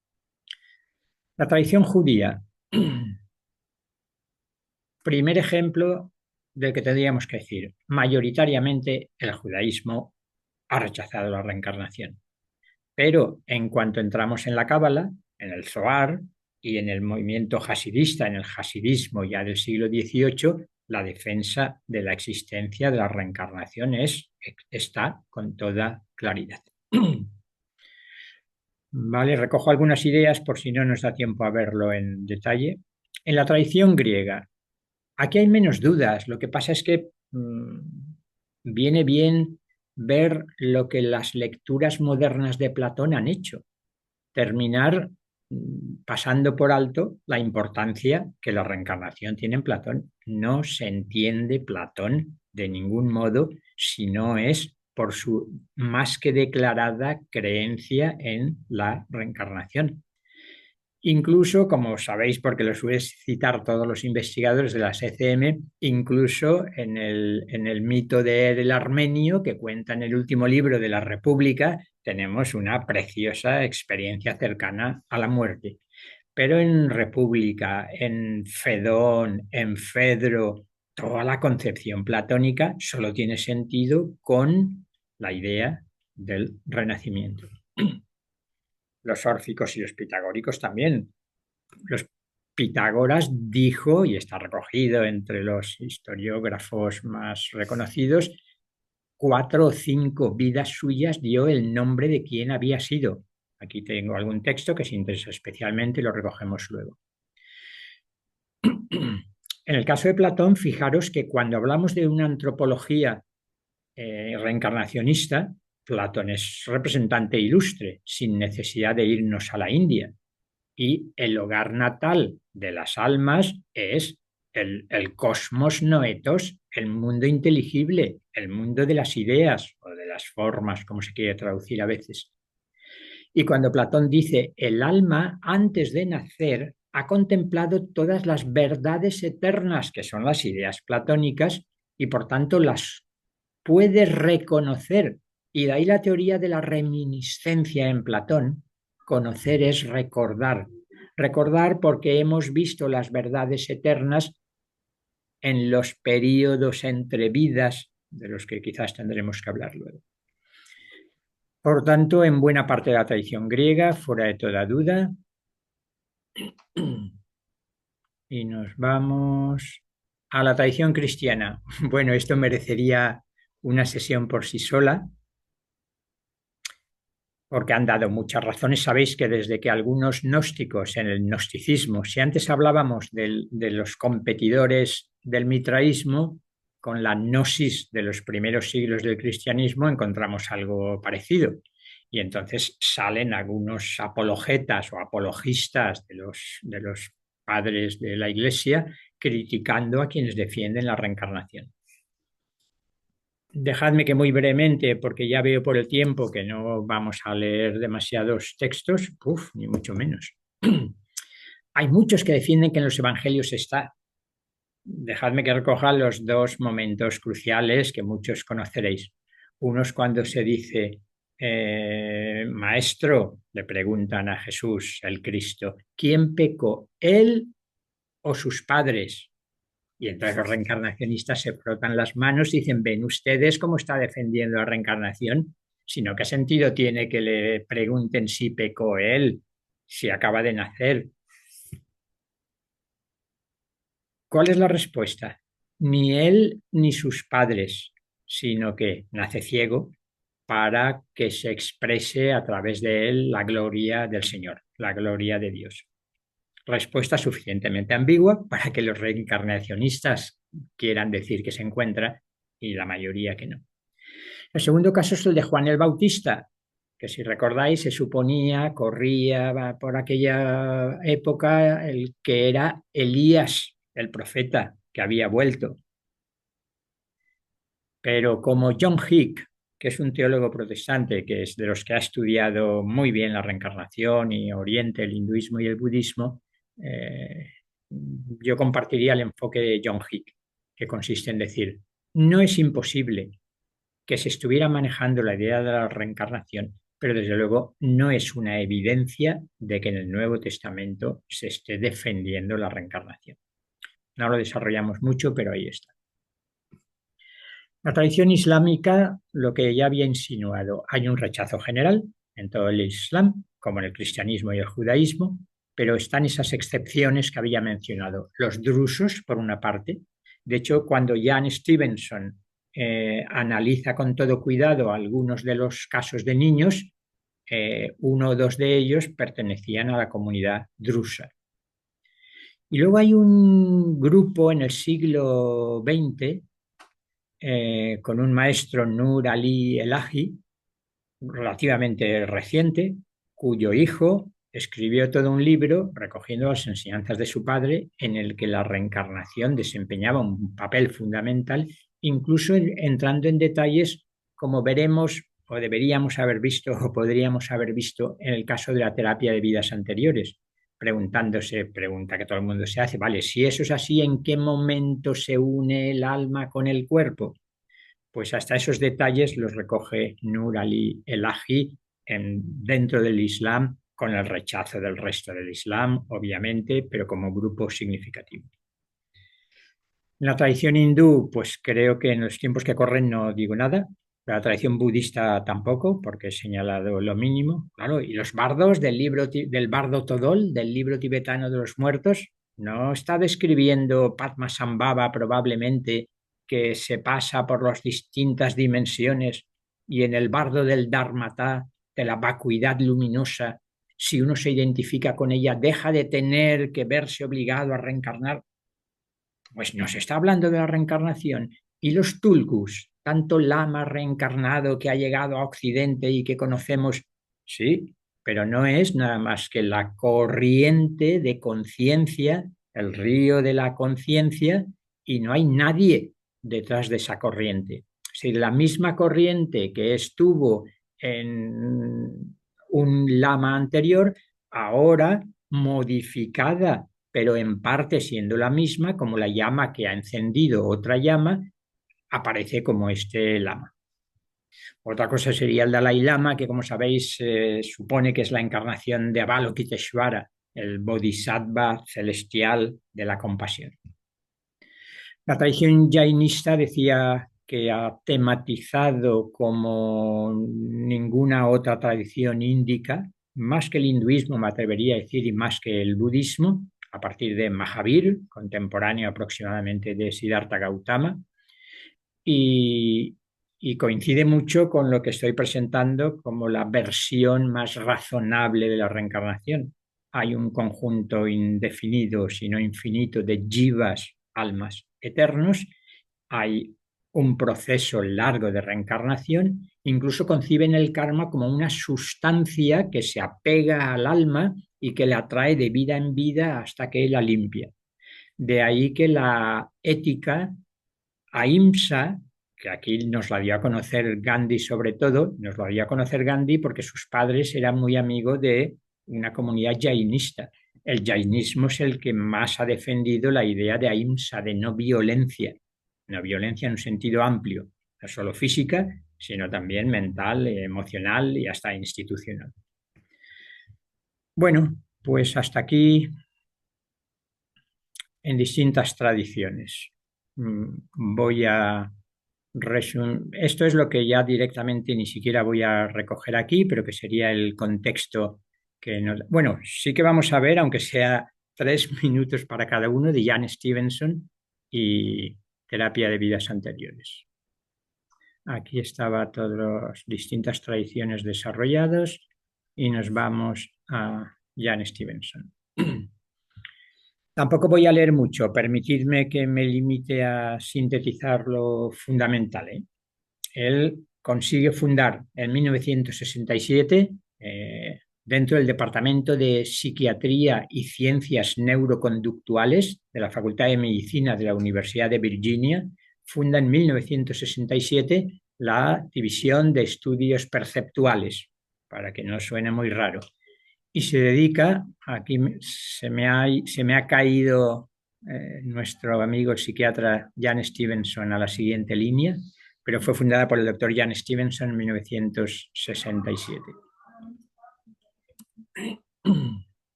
La tradición judía. Primer ejemplo del que tendríamos que decir, mayoritariamente el judaísmo ha rechazado la reencarnación. Pero en cuanto entramos en la Cábala, en el Zohar y en el movimiento hasidista, en el hasidismo ya del siglo XVIII, la defensa de la existencia de la reencarnación está con toda claridad. Vale, recojo algunas ideas por si no nos da tiempo a verlo en detalle. En la tradición griega, aquí hay menos dudas. Lo que pasa es que viene bien ver lo que las lecturas modernas de Platón han hecho. Terminar pasando por alto la importancia que la reencarnación tiene en Platón. No se entiende Platón de ningún modo si no es por su más que declarada creencia en la reencarnación. Incluso, como sabéis, porque lo suelen citar todos los investigadores de las ECM, incluso en el mito del armenio, que cuenta en el último libro de la República, tenemos una preciosa experiencia cercana a la muerte. Pero en República, en Fedón, en Fedro, toda la concepción platónica solo tiene sentido con la idea del renacimiento. Los órficos y los pitagóricos también. Los Pitágoras dijo, y está recogido entre los historiógrafos más reconocidos, 4 o 5 vidas suyas dio el nombre de quién había sido. Aquí tengo algún texto que se interesa especialmente y lo recogemos luego. En el caso de Platón, fijaros que cuando hablamos de una antropología reencarnacionista, Platón es representante ilustre, sin necesidad de irnos a la India. Y el hogar natal de las almas es el cosmos noetos, el mundo inteligible, el mundo de las ideas o de las formas, como se quiere traducir a veces. Y cuando Platón dice, el alma antes de nacer ha contemplado todas las verdades eternas, que son las ideas platónicas, y por tanto las puede reconocer. Y de ahí la teoría de la reminiscencia en Platón. Conocer es recordar. Recordar porque hemos visto las verdades eternas en los períodos entre vidas, de los que quizás tendremos que hablar luego. Por tanto, en buena parte de la tradición griega, fuera de toda duda, y nos vamos a la tradición cristiana. Bueno, esto merecería una sesión por sí sola, porque han dado muchas razones. Sabéis que desde que algunos gnósticos en el gnosticismo, si antes hablábamos de los competidores del mitraísmo, con la gnosis de los primeros siglos del cristianismo encontramos algo parecido. Y entonces salen algunos apologetas o apologistas de los padres de la Iglesia criticando a quienes defienden la reencarnación. Dejadme que muy brevemente, porque ya veo por el tiempo que no vamos a leer demasiados textos, ni mucho menos. Hay muchos que defienden que en los evangelios está. Dejadme que recoja los dos momentos cruciales que muchos conoceréis. Uno es cuando se dice, Maestro, le preguntan a Jesús, el Cristo, ¿quién pecó, él o sus padres? Y entonces los reencarnacionistas se frotan las manos y dicen, ¿ven ustedes cómo está defendiendo la reencarnación? Sino qué sentido tiene que le pregunten si pecó él, si acaba de nacer. ¿Cuál es la respuesta? Ni él ni sus padres, sino que nace ciego para que se exprese a través de él la gloria del Señor, la gloria de Dios. Respuesta suficientemente ambigua para que los reencarnacionistas quieran decir que se encuentra y la mayoría que no. El segundo caso es el de Juan el Bautista, que si recordáis se suponía, corría por aquella época el que era Elías, el profeta que había vuelto. Pero como John Hick, que es un teólogo protestante, que es de los que ha estudiado muy bien la reencarnación y Oriente, el hinduismo y el budismo, yo compartiría el enfoque de John Hick, que consiste en decir, no es imposible que se estuviera manejando la idea de la reencarnación, pero desde luego no es una evidencia de que en el Nuevo Testamento se esté defendiendo la reencarnación. No lo desarrollamos mucho, pero ahí está. La tradición islámica, lo que ya había insinuado, hay un rechazo general en todo el Islam, como en el cristianismo y el judaísmo, pero están esas excepciones que había mencionado. Los drusos, por una parte. De hecho, cuando Jan Stevenson analiza con todo cuidado algunos de los casos de niños, uno o dos de ellos pertenecían a la comunidad drusa. Y luego hay un grupo en el siglo XX con un maestro, Nur Ali Elahi, relativamente reciente, cuyo hijo escribió todo un libro recogiendo las enseñanzas de su padre en el que la reencarnación desempeñaba un papel fundamental, incluso entrando en detalles como veremos o deberíamos haber visto o podríamos haber visto en el caso de la terapia de vidas anteriores, pregunta que todo el mundo se hace, vale, si eso es así, ¿en qué momento se une el alma con el cuerpo? Pues hasta esos detalles los recoge Nur Ali Elahi dentro del Islam, con el rechazo del resto del Islam, obviamente, pero como grupo significativo. En la tradición hindú, pues creo que en los tiempos que corren no digo nada. La tradición budista tampoco, porque he señalado lo mínimo. Claro, y los bardos del bardo Todol, del libro tibetano de los muertos, no está describiendo Padmasambhava probablemente que se pasa por las distintas dimensiones y en el bardo del Dharmata, de la vacuidad luminosa, si uno se identifica con ella, deja de tener que verse obligado a reencarnar. Pues nos está hablando de la reencarnación. Y los tulkus, tanto lama reencarnado que ha llegado a Occidente y que conocemos, sí, pero no es nada más que la corriente de conciencia, el río de la conciencia, y no hay nadie detrás de esa corriente. Si la misma corriente que estuvo en un lama anterior, ahora modificada pero en parte siendo la misma, como la llama que ha encendido otra llama, aparece como este lama. Otra cosa sería el Dalai Lama, que como sabéis supone que es la encarnación de Avalokiteshvara, el bodhisattva celestial de la compasión. La tradición jainista decía que ha tematizado como ninguna otra tradición índica, más que el hinduismo, me atrevería a decir, y más que el budismo, a partir de Mahavir, contemporáneo aproximadamente de Siddhartha Gautama, y, y coincide mucho con lo que estoy presentando como la versión más razonable de la reencarnación. Hay un conjunto indefinido, sino infinito, de jivas, almas eternos, hay un proceso largo de reencarnación, incluso conciben el karma como una sustancia que se apega al alma y que la atrae de vida en vida hasta que la limpia. De ahí que la ética ahimsa, que aquí nos la dio a conocer Gandhi sobre todo, nos la dio a conocer Gandhi porque sus padres eran muy amigos de una comunidad jainista. El jainismo es el que más ha defendido la idea de ahimsa, de no violencia en un sentido amplio, no solo física, sino también mental, emocional y hasta institucional. Bueno, pues hasta aquí en distintas tradiciones. Voy a esto es lo que ya directamente ni siquiera voy a recoger aquí, pero que sería el contexto que nos... Bueno, sí que vamos a ver, aunque sea 3 minutos para cada uno, de Jan Stevenson y terapia de vidas anteriores. Aquí estaba todas las distintas tradiciones desarrolladas y nos vamos a Jan Stevenson. Tampoco voy a leer mucho, permitidme que me limite a sintetizar lo fundamental. Él consigue fundar en 1967, dentro del Departamento de Psiquiatría y Ciencias Neuroconductuales de la Facultad de Medicina de la Universidad de Virginia, funda en 1967 la División de Estudios Perceptuales, para que no suene muy raro. Y se dedica, aquí se me ha caído nuestro amigo psiquiatra Jan Stevenson a la siguiente línea, pero fue fundada por el doctor Jan Stevenson en 1967.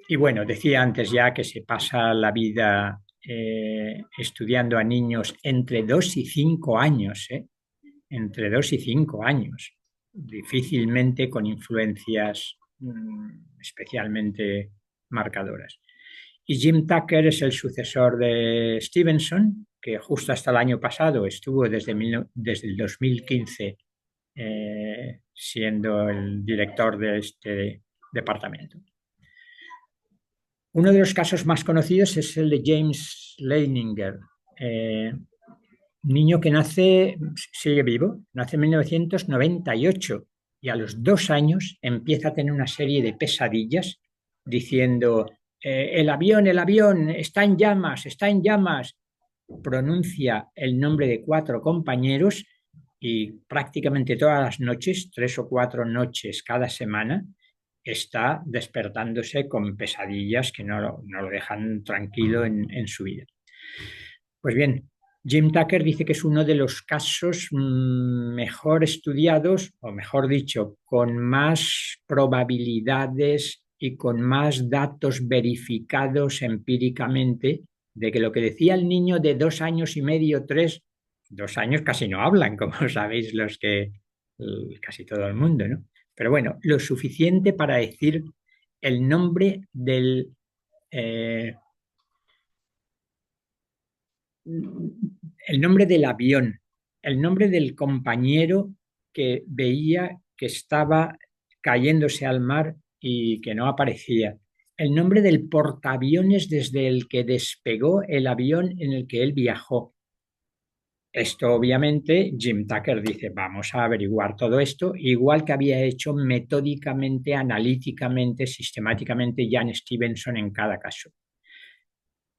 Y bueno, decía antes ya que se pasa la vida estudiando a niños entre 2 y 5 años, entre 2 y 5 años, difícilmente con influencias especialmente marcadoras. Y Jim Tucker es el sucesor de Stevenson, que justo hasta el año pasado estuvo desde el 2015 siendo el director de este departamento. Uno de los casos más conocidos es el de James Leininger, niño que sigue vivo, nace en 1998 y a los 2 años empieza a tener una serie de pesadillas diciendo el avión, está en llamas, está en llamas. Pronuncia el nombre de 4 compañeros y prácticamente todas las noches, 3 o 4 noches cada semana, está despertándose con pesadillas que no lo dejan tranquilo en su vida. Pues bien, Jim Tucker dice que es uno de los casos mejor estudiados, o mejor dicho, con más probabilidades y con más datos verificados empíricamente de que lo que decía el niño de 2 años y medio, 3, 2 años casi no hablan, como sabéis casi todo el mundo, ¿no? Pero bueno, lo suficiente para decir el nombre del el nombre del avión, el nombre del compañero que veía que estaba cayéndose al mar y que no aparecía, el nombre del portaaviones desde el que despegó el avión en el que él viajó. Esto obviamente Jim Tucker dice, vamos a averiguar todo esto, igual que había hecho metódicamente, analíticamente, sistemáticamente Jan Stevenson en cada caso.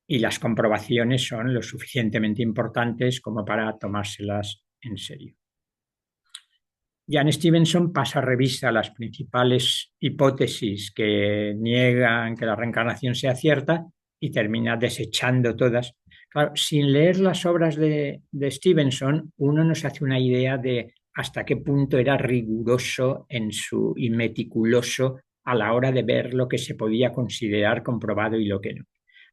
Y las comprobaciones son lo suficientemente importantes como para tomárselas en serio. Jan Stevenson pasa revista a las principales hipótesis que niegan que la reencarnación sea cierta y termina desechando todas. Claro, sin leer las obras de Stevenson, uno no se hace una idea de hasta qué punto era riguroso y meticuloso a la hora de ver lo que se podía considerar comprobado y lo que no.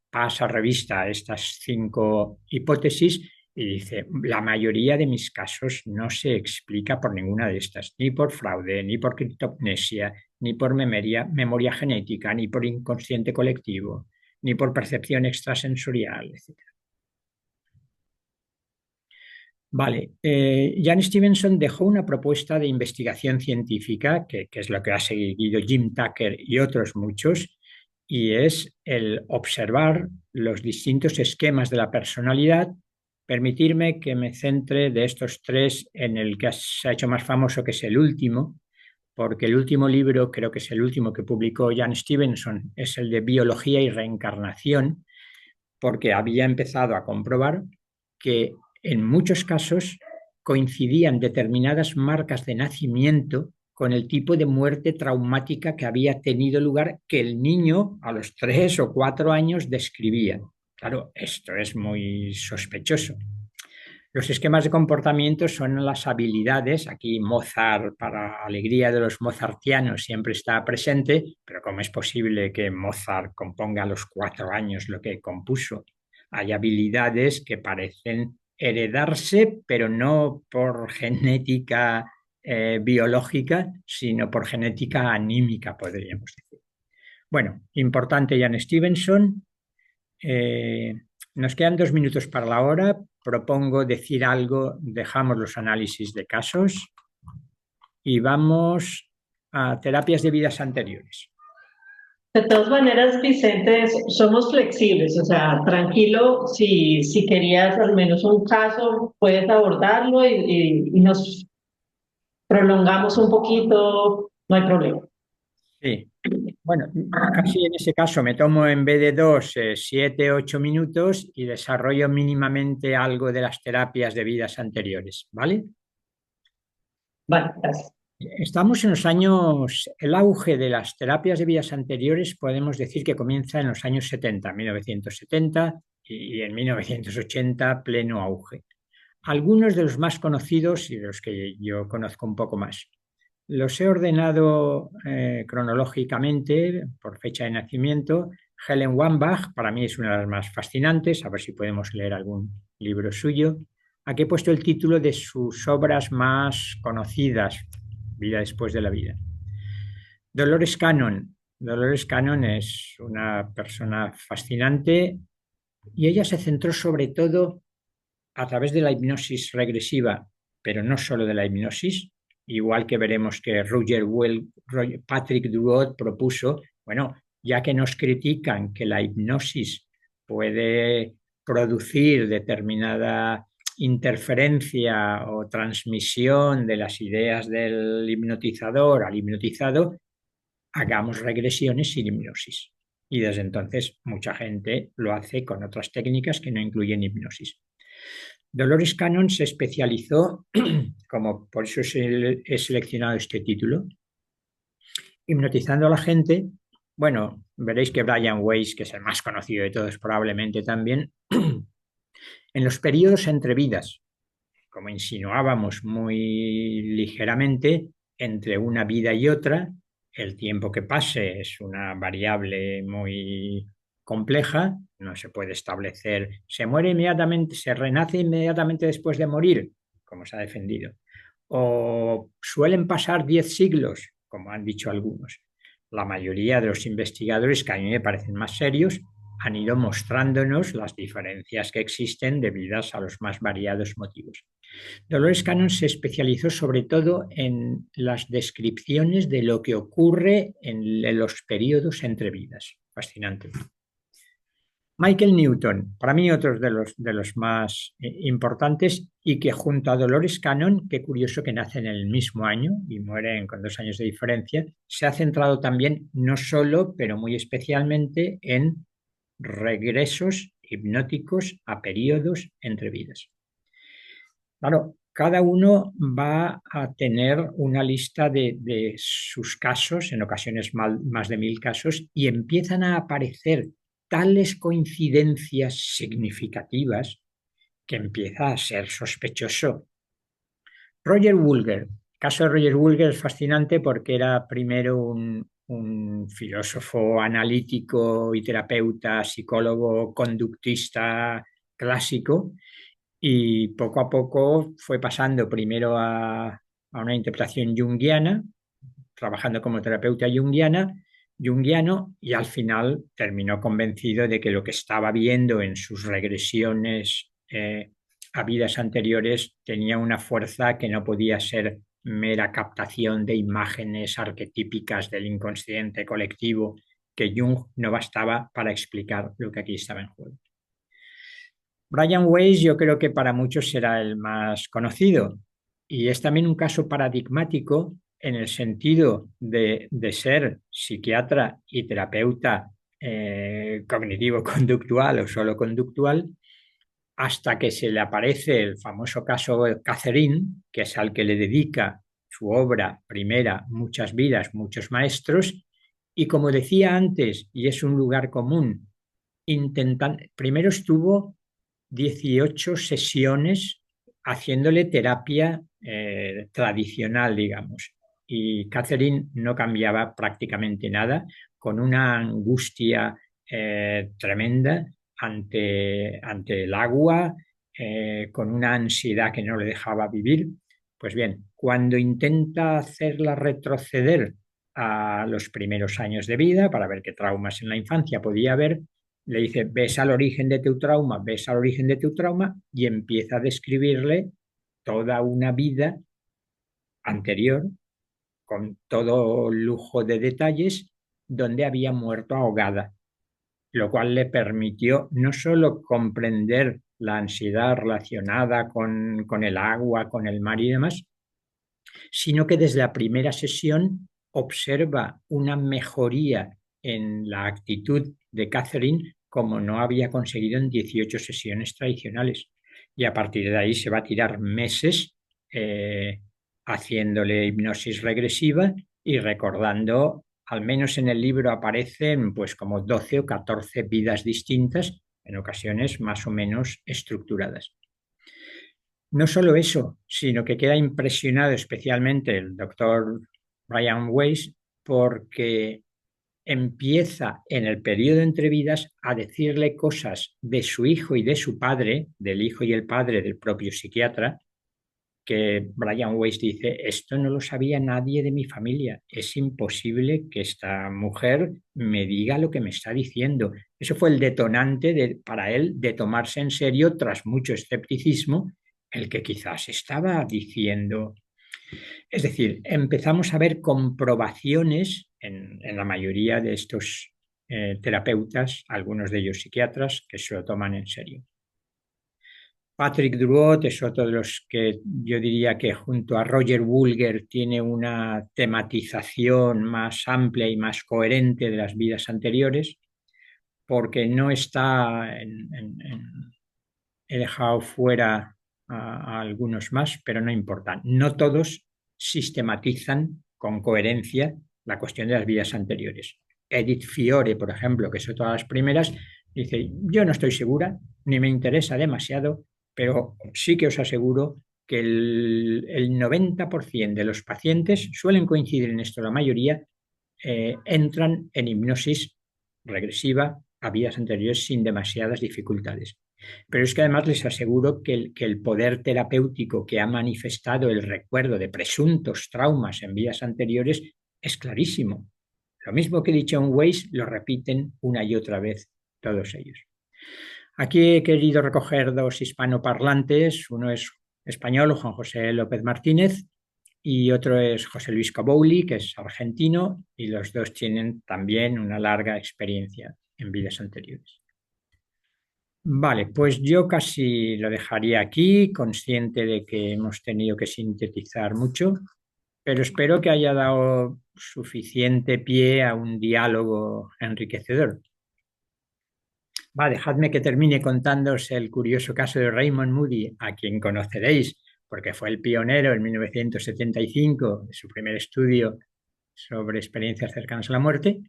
Pasa revista a estas 5 hipótesis y dice, la mayoría de mis casos no se explica por ninguna de estas, ni por fraude, ni por criptopnesia, ni por memoria genética, ni por inconsciente colectivo, ni por percepción extrasensorial, etc. Vale, Jan Stevenson dejó una propuesta de investigación científica, que es lo que ha seguido Jim Tucker y otros muchos, y es el observar los distintos esquemas de la personalidad. Permitirme que me centre de estos 3 en el que se ha hecho más famoso, que es el último, porque el último libro, creo que es el último que publicó Jan Stevenson, es el de Biología y Reencarnación, porque había empezado a comprobar que en muchos casos coincidían determinadas marcas de nacimiento con el tipo de muerte traumática que había tenido lugar, que el niño a los 3 o 4 años describía. Claro, esto es muy sospechoso. Los esquemas de comportamiento son las habilidades. Aquí Mozart, para alegría de los mozartianos, siempre está presente, pero ¿cómo es posible que Mozart componga a los 4 años lo que compuso? Hay habilidades que parecen heredarse, pero no por genética biológica, sino por genética anímica, podríamos decir. Bueno, importante Jan Stevenson. Nos quedan 2 minutos para la hora. Propongo decir algo, dejamos los análisis de casos y vamos a terapias de vidas anteriores. De todas maneras, Vicente, somos flexibles, o sea, tranquilo, si querías al menos un caso, puedes abordarlo y nos prolongamos un poquito, no hay problema. Sí, bueno, casi en ese caso me tomo en vez de 2, 7, 8 minutos y desarrollo mínimamente algo de las terapias de vidas anteriores, ¿vale? Vale, gracias. Estamos en los años, el auge de las terapias de vidas anteriores podemos decir que comienza en los años 70, 1970 y en 1980 pleno auge. Algunos de los más conocidos y de los que yo conozco un poco más. Los he ordenado cronológicamente por fecha de nacimiento. Helen Wambach, para mí es una de las más fascinantes, a ver si podemos leer algún libro suyo. Aquí he puesto el título de sus obras más conocidas, Vida después de la vida. Dolores Cannon. Dolores Cannon es una persona fascinante y ella se centró sobre todo a través de la hipnosis regresiva, pero no solo de la hipnosis, igual que veremos que Patrick Druot propuso, bueno, ya que nos critican que la hipnosis puede producir determinada interferencia o transmisión de las ideas del hipnotizador al hipnotizado, hagamos regresiones sin hipnosis. Y desde entonces mucha gente lo hace con otras técnicas que no incluyen hipnosis. Dolores Cannon se especializó, como por eso he seleccionado este título, hipnotizando a la gente. Bueno, veréis que Brian Weiss, que es el más conocido de todos probablemente también, en los periodos entre vidas, como insinuábamos muy ligeramente, entre una vida y otra, el tiempo que pase es una variable muy compleja, no se puede establecer, se muere inmediatamente, se renace inmediatamente después de morir, como se ha defendido, o suelen pasar 10 siglos, como han dicho algunos. La mayoría de los investigadores, que a mí me parecen más serios, han ido mostrándonos las diferencias que existen debidas a los más variados motivos. Dolores Cannon se especializó sobre todo en las descripciones de lo que ocurre en los periodos entre vidas. Fascinante. Michael Newton, para mí otro de los más importantes, y que junto a Dolores Cannon, qué curioso que nacen en el mismo año y mueren con 2 años de diferencia, se ha centrado también no solo, pero muy especialmente en regresos hipnóticos a periodos entre vidas. Claro, cada uno va a tener una lista de sus casos, en ocasiones más de 1000 casos, y empiezan a aparecer tales coincidencias significativas que empieza a ser sospechoso. Roger Woolger. El caso de Roger Woolger es fascinante porque era primero un filósofo analítico y terapeuta, psicólogo, conductista clásico, y poco a poco fue pasando primero a una interpretación junguiana, trabajando como terapeuta junguiano, y al final terminó convencido de que lo que estaba viendo en sus regresiones a vidas anteriores tenía una fuerza que no podía ser mera captación de imágenes arquetípicas del inconsciente colectivo, que Jung no bastaba para explicar lo que aquí estaba en juego. Brian Weiss yo creo que para muchos será el más conocido, y es también un caso paradigmático en el sentido de ser psiquiatra y terapeuta cognitivo-conductual o solo conductual, hasta que se le aparece el famoso caso Catherine, que es al que le dedica su obra primera, Muchas vidas, muchos maestros, y como decía antes, y es un lugar común, primero estuvo 18 sesiones haciéndole terapia tradicional, digamos. Y Catherine no cambiaba prácticamente nada, con una angustia tremenda ante el agua, con una ansiedad que no le dejaba vivir. Pues bien, cuando intenta hacerla retroceder a los primeros años de vida para ver qué traumas en la infancia podía haber, le dice, ves al origen de tu trauma, ves al origen de tu trauma, y empieza a describirle toda una vida anterior con todo lujo de detalles donde había muerto ahogada, lo cual le permitió no solo comprender la ansiedad relacionada con el agua, con el mar y demás, sino que desde la primera sesión observa una mejoría en la actitud de Catherine como no había conseguido en 18 sesiones tradicionales. Y a partir de ahí se va a tirar meses haciéndole hipnosis regresiva y recordando, al menos en el libro aparecen pues como 12 o 14 vidas distintas, en ocasiones más o menos estructuradas. No solo eso, sino que queda impresionado especialmente el doctor Brian Weiss porque empieza en el periodo entre vidas a decirle cosas de su hijo y de su padre, del hijo y el padre del propio psiquiatra, que Brian Weiss dice, esto no lo sabía nadie de mi familia, es imposible que esta mujer me diga lo que me está diciendo. Eso fue el detonante para él de tomarse en serio, tras mucho escepticismo, el que quizás estaba diciendo. Es decir, empezamos a ver comprobaciones en la mayoría de estos terapeutas, algunos de ellos psiquiatras, que se lo toman en serio. Patrick Druot es otro de los que yo diría que junto a Roger Woolger tiene una tematización más amplia y más coherente de las vidas anteriores, porque no está he dejado fuera a algunos más, pero no importa. No todos sistematizan con coherencia la cuestión de las vidas anteriores. Edith Fiore, por ejemplo, que son todas las primeras, dice, yo no estoy segura, ni me interesa demasiado, pero sí que os aseguro que el 90% de los pacientes suelen coincidir en esto, la mayoría entran en hipnosis regresiva a vidas anteriores sin demasiadas dificultades. Pero es que además les aseguro que el poder terapéutico que ha manifestado el recuerdo de presuntos traumas en vidas anteriores es clarísimo. Lo mismo que he dicho en Weiss lo repiten una y otra vez todos ellos. Aquí he querido recoger dos hispanoparlantes, uno es español, Juan José López Martínez, y otro es José Luis Cabouli, que es argentino, y los dos tienen también una larga experiencia en vidas anteriores. Vale, pues yo casi lo dejaría aquí, consciente de que hemos tenido que sintetizar mucho, pero espero que haya dado suficiente pie a un diálogo enriquecedor. Va, dejadme que termine contándoos el curioso caso de Raymond Moody, a quien conoceréis, porque fue el pionero en 1975 de su primer estudio sobre experiencias cercanas a la muerte.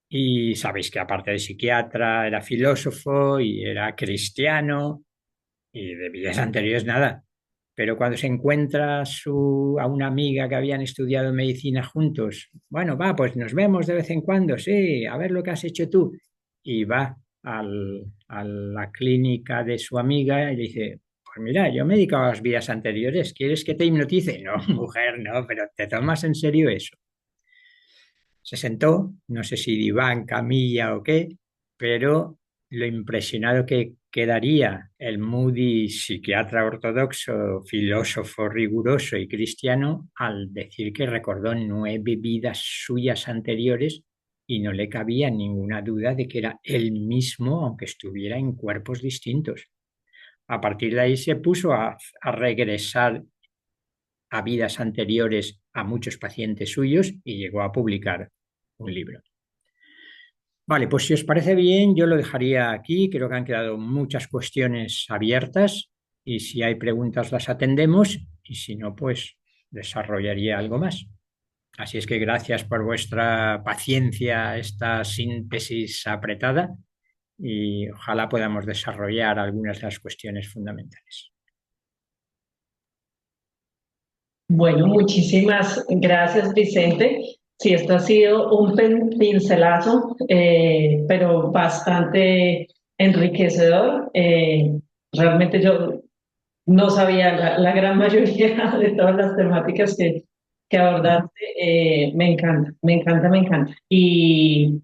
Y sabéis que aparte de psiquiatra, era filósofo y era cristiano y de vidas anteriores nada. Pero cuando se encuentra a una amiga que habían estudiado medicina juntos, bueno, va, pues nos vemos de vez en cuando, sí, a ver lo que has hecho tú. Y va a la clínica de su amiga y le dice, pues mira, yo me he dedicado a las vidas anteriores, ¿quieres que te hipnotice? No, mujer, no, pero ¿te tomas en serio eso? Se sentó, no sé si diván, camilla o qué, pero lo impresionado que quedaría el Moody psiquiatra ortodoxo, filósofo riguroso y cristiano al decir que recordó 9 vidas suyas anteriores y no le cabía ninguna duda de que era él mismo, aunque estuviera en cuerpos distintos. A partir de ahí se puso a regresar a vidas anteriores a muchos pacientes suyos y llegó a publicar un libro. Vale, pues si os parece bien, yo lo dejaría aquí. Creo que han quedado muchas cuestiones abiertas y si hay preguntas las atendemos y si no, pues desarrollaría algo más. Así es que gracias por vuestra paciencia, esta síntesis apretada y ojalá podamos desarrollar algunas de las cuestiones fundamentales. Bueno, muchísimas gracias, Vicente. Sí, esto ha sido un pincelazo, pero bastante enriquecedor. Realmente yo no sabía la gran mayoría de todas las temáticas que abordaste. Me encanta, me encanta, me encanta. Y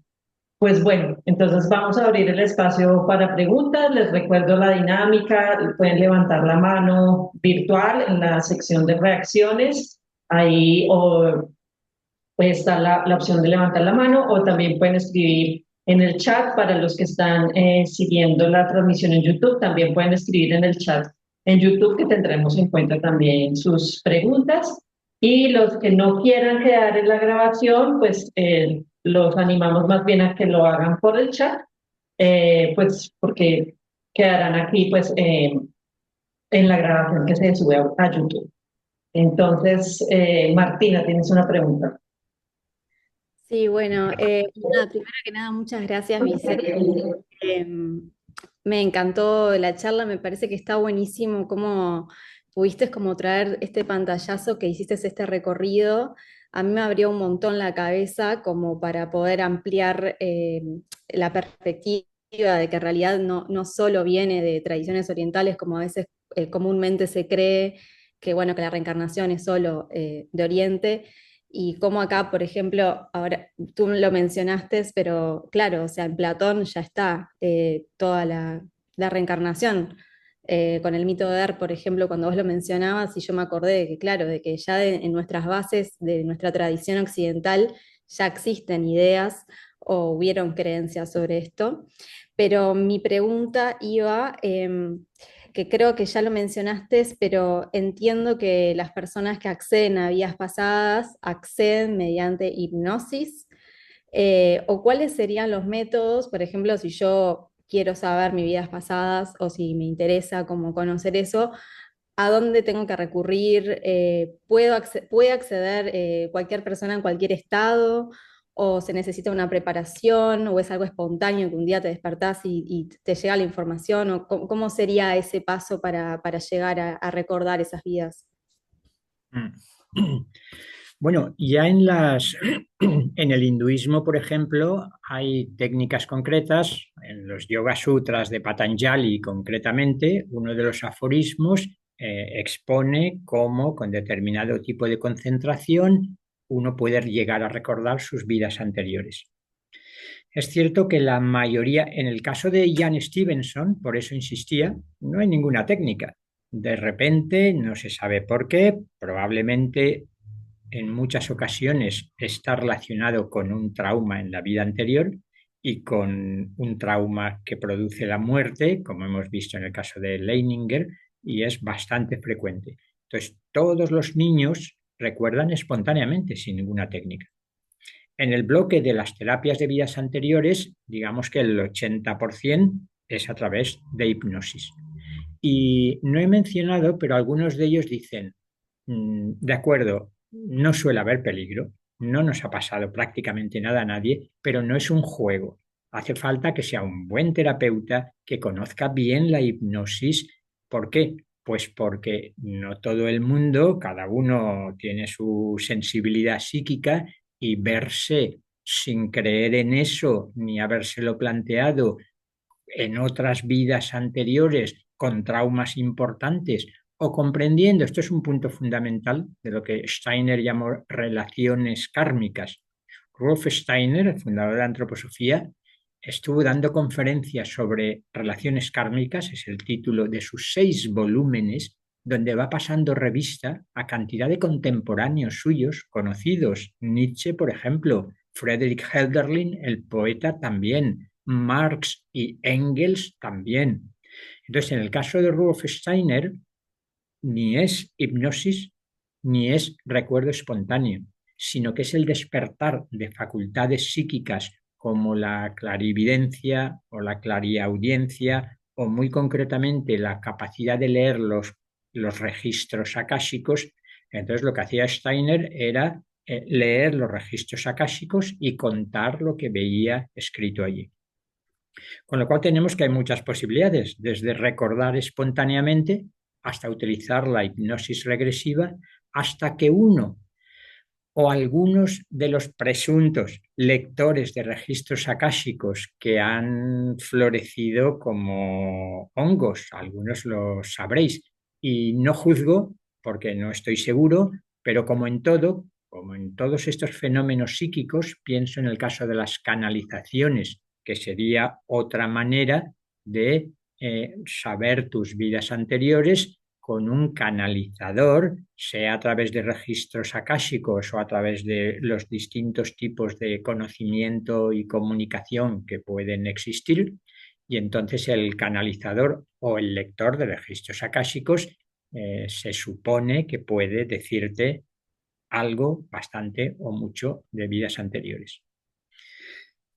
pues bueno, entonces vamos a abrir el espacio para preguntas. Les recuerdo la dinámica. Pueden levantar la mano virtual en la sección de reacciones. Ahí está la opción de levantar la mano o también pueden escribir en el chat para los que están siguiendo la transmisión en YouTube. También pueden escribir en el chat en YouTube que tendremos en cuenta también sus preguntas. Y los que no quieran quedar en la grabación, pues los animamos más bien a que lo hagan por el chat, pues porque quedarán aquí pues en la grabación que se sube a YouTube. Entonces, Martina, tienes una pregunta. Sí, bueno, nada, primero que nada, muchas gracias, Vicente. Me encantó la charla, me parece que está buenísimo cómo pudiste como traer este pantallazo que hiciste este recorrido. A mí me abrió un montón la cabeza como para poder ampliar la perspectiva de que en realidad no solo viene de tradiciones orientales como a veces comúnmente se cree, que bueno, que la reencarnación es solo de Oriente y como acá, por ejemplo, ahora tú lo mencionaste, pero claro, o sea, en Platón ya está toda la reencarnación. Con el mito de Er, por ejemplo, cuando vos lo mencionabas, y yo me acordé de que, claro, de que ya en nuestras bases de nuestra tradición occidental ya existen ideas o hubieron creencias sobre esto. Pero mi pregunta iba que creo que ya lo mencionaste, pero entiendo que las personas que acceden a vidas pasadas acceden mediante hipnosis, o cuáles serían los métodos, por ejemplo, si yo quiero saber mis vidas pasadas o si me interesa como conocer eso, ¿a dónde tengo que recurrir? ¿Puede acceder cualquier persona en cualquier estado? ¿O se necesita una preparación? ¿O es algo espontáneo que un día te despertás y te llega la información? ¿O cómo sería ese paso para llegar a recordar esas vidas? Bueno, ya en el hinduismo, por ejemplo, hay técnicas concretas. En los Yoga Sutras de Patanjali, concretamente, uno de los aforismos expone cómo con determinado tipo de concentración uno puede llegar a recordar sus vidas anteriores. Es cierto que la mayoría, en el caso de Jan Stevenson, por eso insistía, no hay ninguna técnica. De repente, no se sabe por qué, probablemente en muchas ocasiones está relacionado con un trauma en la vida anterior y con un trauma que produce la muerte, como hemos visto en el caso de Leininger, y es bastante frecuente. Entonces, todos los niños recuerdan espontáneamente, sin ninguna técnica. En el bloque de las terapias de vidas anteriores, digamos que el 80% es a través de hipnosis. Y no he mencionado, pero algunos de ellos dicen, de acuerdo, no suele haber peligro, no nos ha pasado prácticamente nada a nadie, pero no es un juego. Hace falta que sea un buen terapeuta, que conozca bien la hipnosis. ¿Por qué? Pues porque no todo el mundo, cada uno tiene su sensibilidad psíquica y verse sin creer en eso ni habérselo planteado en otras vidas anteriores con traumas importantes o comprendiendo, esto es un punto fundamental de lo que Steiner llamó relaciones kármicas. Rudolf Steiner, el fundador de la antroposofía, estuvo dando conferencias sobre relaciones kármicas, es el título de sus 6 volúmenes, donde va pasando revista a cantidad de contemporáneos suyos conocidos. Nietzsche, por ejemplo, Friedrich Hölderlin, el poeta, también, Marx y Engels también. Entonces, en el caso de Rudolf Steiner, ni es hipnosis ni es recuerdo espontáneo, sino que es el despertar de facultades psíquicas como la clarividencia o la clariaudiencia o muy concretamente la capacidad de leer los registros akáshicos. Entonces lo que hacía Steiner era leer los registros akáshicos y contar lo que veía escrito allí. Con lo cual tenemos que hay muchas posibilidades, desde recordar espontáneamente hasta utilizar la hipnosis regresiva, hasta que uno o algunos de los presuntos lectores de registros akáshicos que han florecido como hongos, algunos lo sabréis, y no juzgo porque no estoy seguro, pero como en todo, como en todos estos fenómenos psíquicos, pienso en el caso de las canalizaciones, que sería otra manera de saber tus vidas anteriores con un canalizador, sea a través de registros akáshicos o a través de los distintos tipos de conocimiento y comunicación que pueden existir. Y entonces el canalizador o el lector de registros akáshicos se supone que puede decirte algo bastante o mucho de vidas anteriores.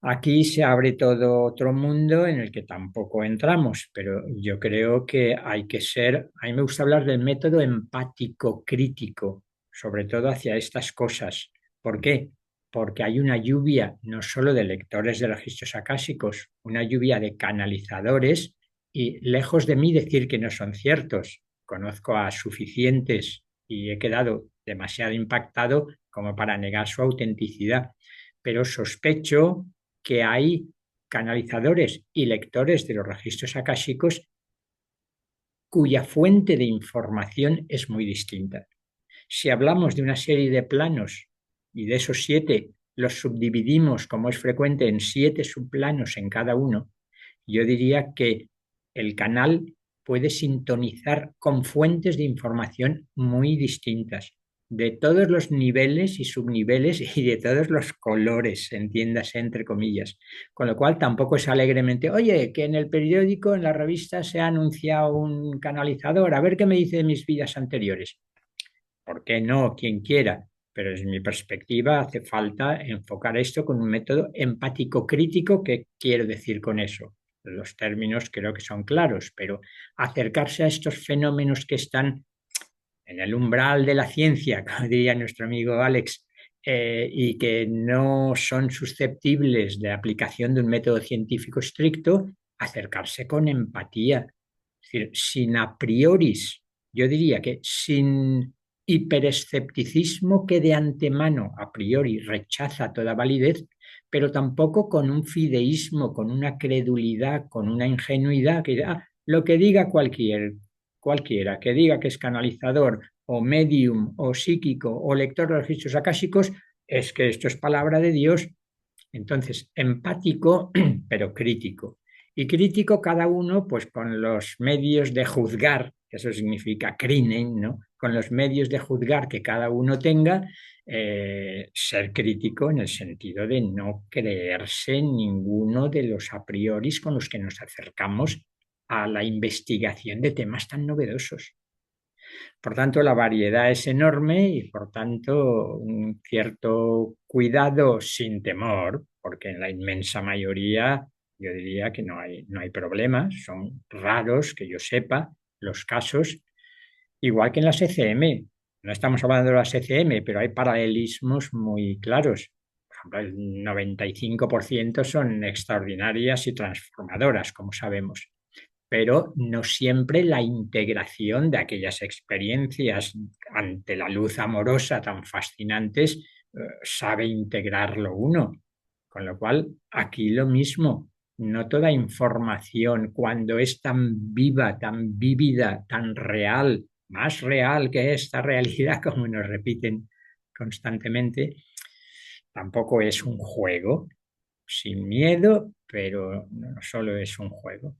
Aquí se abre todo otro mundo en el que tampoco entramos, pero yo creo que hay que ser, a mí me gusta hablar del método empático crítico, sobre todo hacia estas cosas. ¿Por qué? Porque hay una lluvia no solo de lectores de registros akáshicos, una lluvia de canalizadores y lejos de mí decir que no son ciertos, conozco a suficientes y he quedado demasiado impactado como para negar su autenticidad, pero sospecho que hay canalizadores y lectores de los registros akáshicos cuya fuente de información es muy distinta. Si hablamos de una serie de planos y de esos 7 los subdividimos, como es frecuente, en 7 subplanos en cada uno, yo diría que el canal puede sintonizar con fuentes de información muy distintas, de todos los niveles y subniveles y de todos los colores, entiéndase entre comillas. Con lo cual tampoco es alegremente, oye, que en el periódico, en la revista se ha anunciado un canalizador, a ver qué me dice de mis vidas anteriores. ¿Por qué no? Quien quiera. Pero desde mi perspectiva hace falta enfocar esto con un método empático crítico. ¿Qué quiero decir con eso? Los términos creo que son claros, pero acercarse a estos fenómenos que están en el umbral de la ciencia, como diría nuestro amigo Alex, y que no son susceptibles de aplicación de un método científico estricto, acercarse con empatía. Es decir, sin a prioris, yo diría que sin hiperescepticismo que de antemano a priori rechaza toda validez, pero tampoco con un fideísmo, con una credulidad, con una ingenuidad que lo que diga cualquiera que diga que es canalizador o medium o psíquico o lector de registros akáshicos, es que esto es palabra de Dios Entonces, empático, pero crítico. Y crítico cada uno, pues con los medios de juzgar, que eso significa crinen, ¿no? Con los medios de juzgar que cada uno tenga, ser crítico en el sentido de no creerse ninguno de los a prioris con los que nos acercamos a la investigación de temas tan novedosos. Por tanto, la variedad es enorme y, por tanto, un cierto cuidado sin temor, porque en la inmensa mayoría yo diría que no hay problemas, son raros que yo sepa los casos, igual que en las ECM. No estamos hablando de las ECM, pero hay paralelismos muy claros. Por ejemplo, el 95% son extraordinarias y transformadoras, como sabemos, pero no siempre la integración de aquellas experiencias ante la luz amorosa tan fascinantes sabe integrarlo uno. Con lo cual, aquí lo mismo, no toda información, cuando es tan viva, tan vívida, tan real, más real que esta realidad, como nos repiten constantemente, tampoco es un juego, sin miedo, pero no solo es un juego.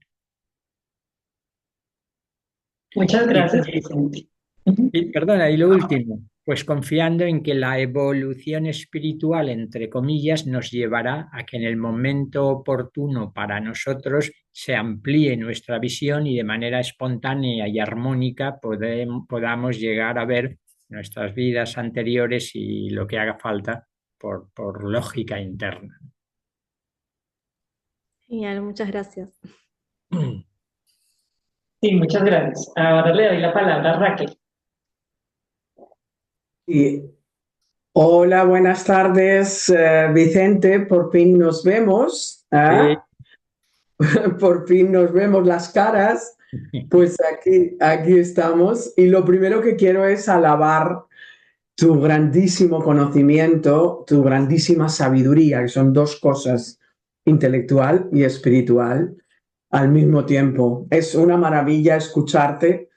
Muchas Y, gracias, Vicente. Ujú. perdona, y lo último, pues confiando en que la evolución espiritual, entre comillas, nos llevará a que en el momento oportuno para nosotros se amplíe nuestra visión y de manera espontánea y armónica podamos llegar a ver nuestras vidas anteriores y lo que haga falta por lógica interna. Genial, muchas gracias. Sí, muchas gracias. Ahora le doy la palabra a Raquel. Y, hola, buenas tardes, Vicente. Por fin nos vemos. Sí. Por fin nos vemos las caras. Pues aquí estamos. Y lo primero que quiero es alabar tu grandísimo conocimiento, tu grandísima sabiduría, que son dos cosas, intelectual y espiritual, al mismo tiempo. Es una maravilla escucharte.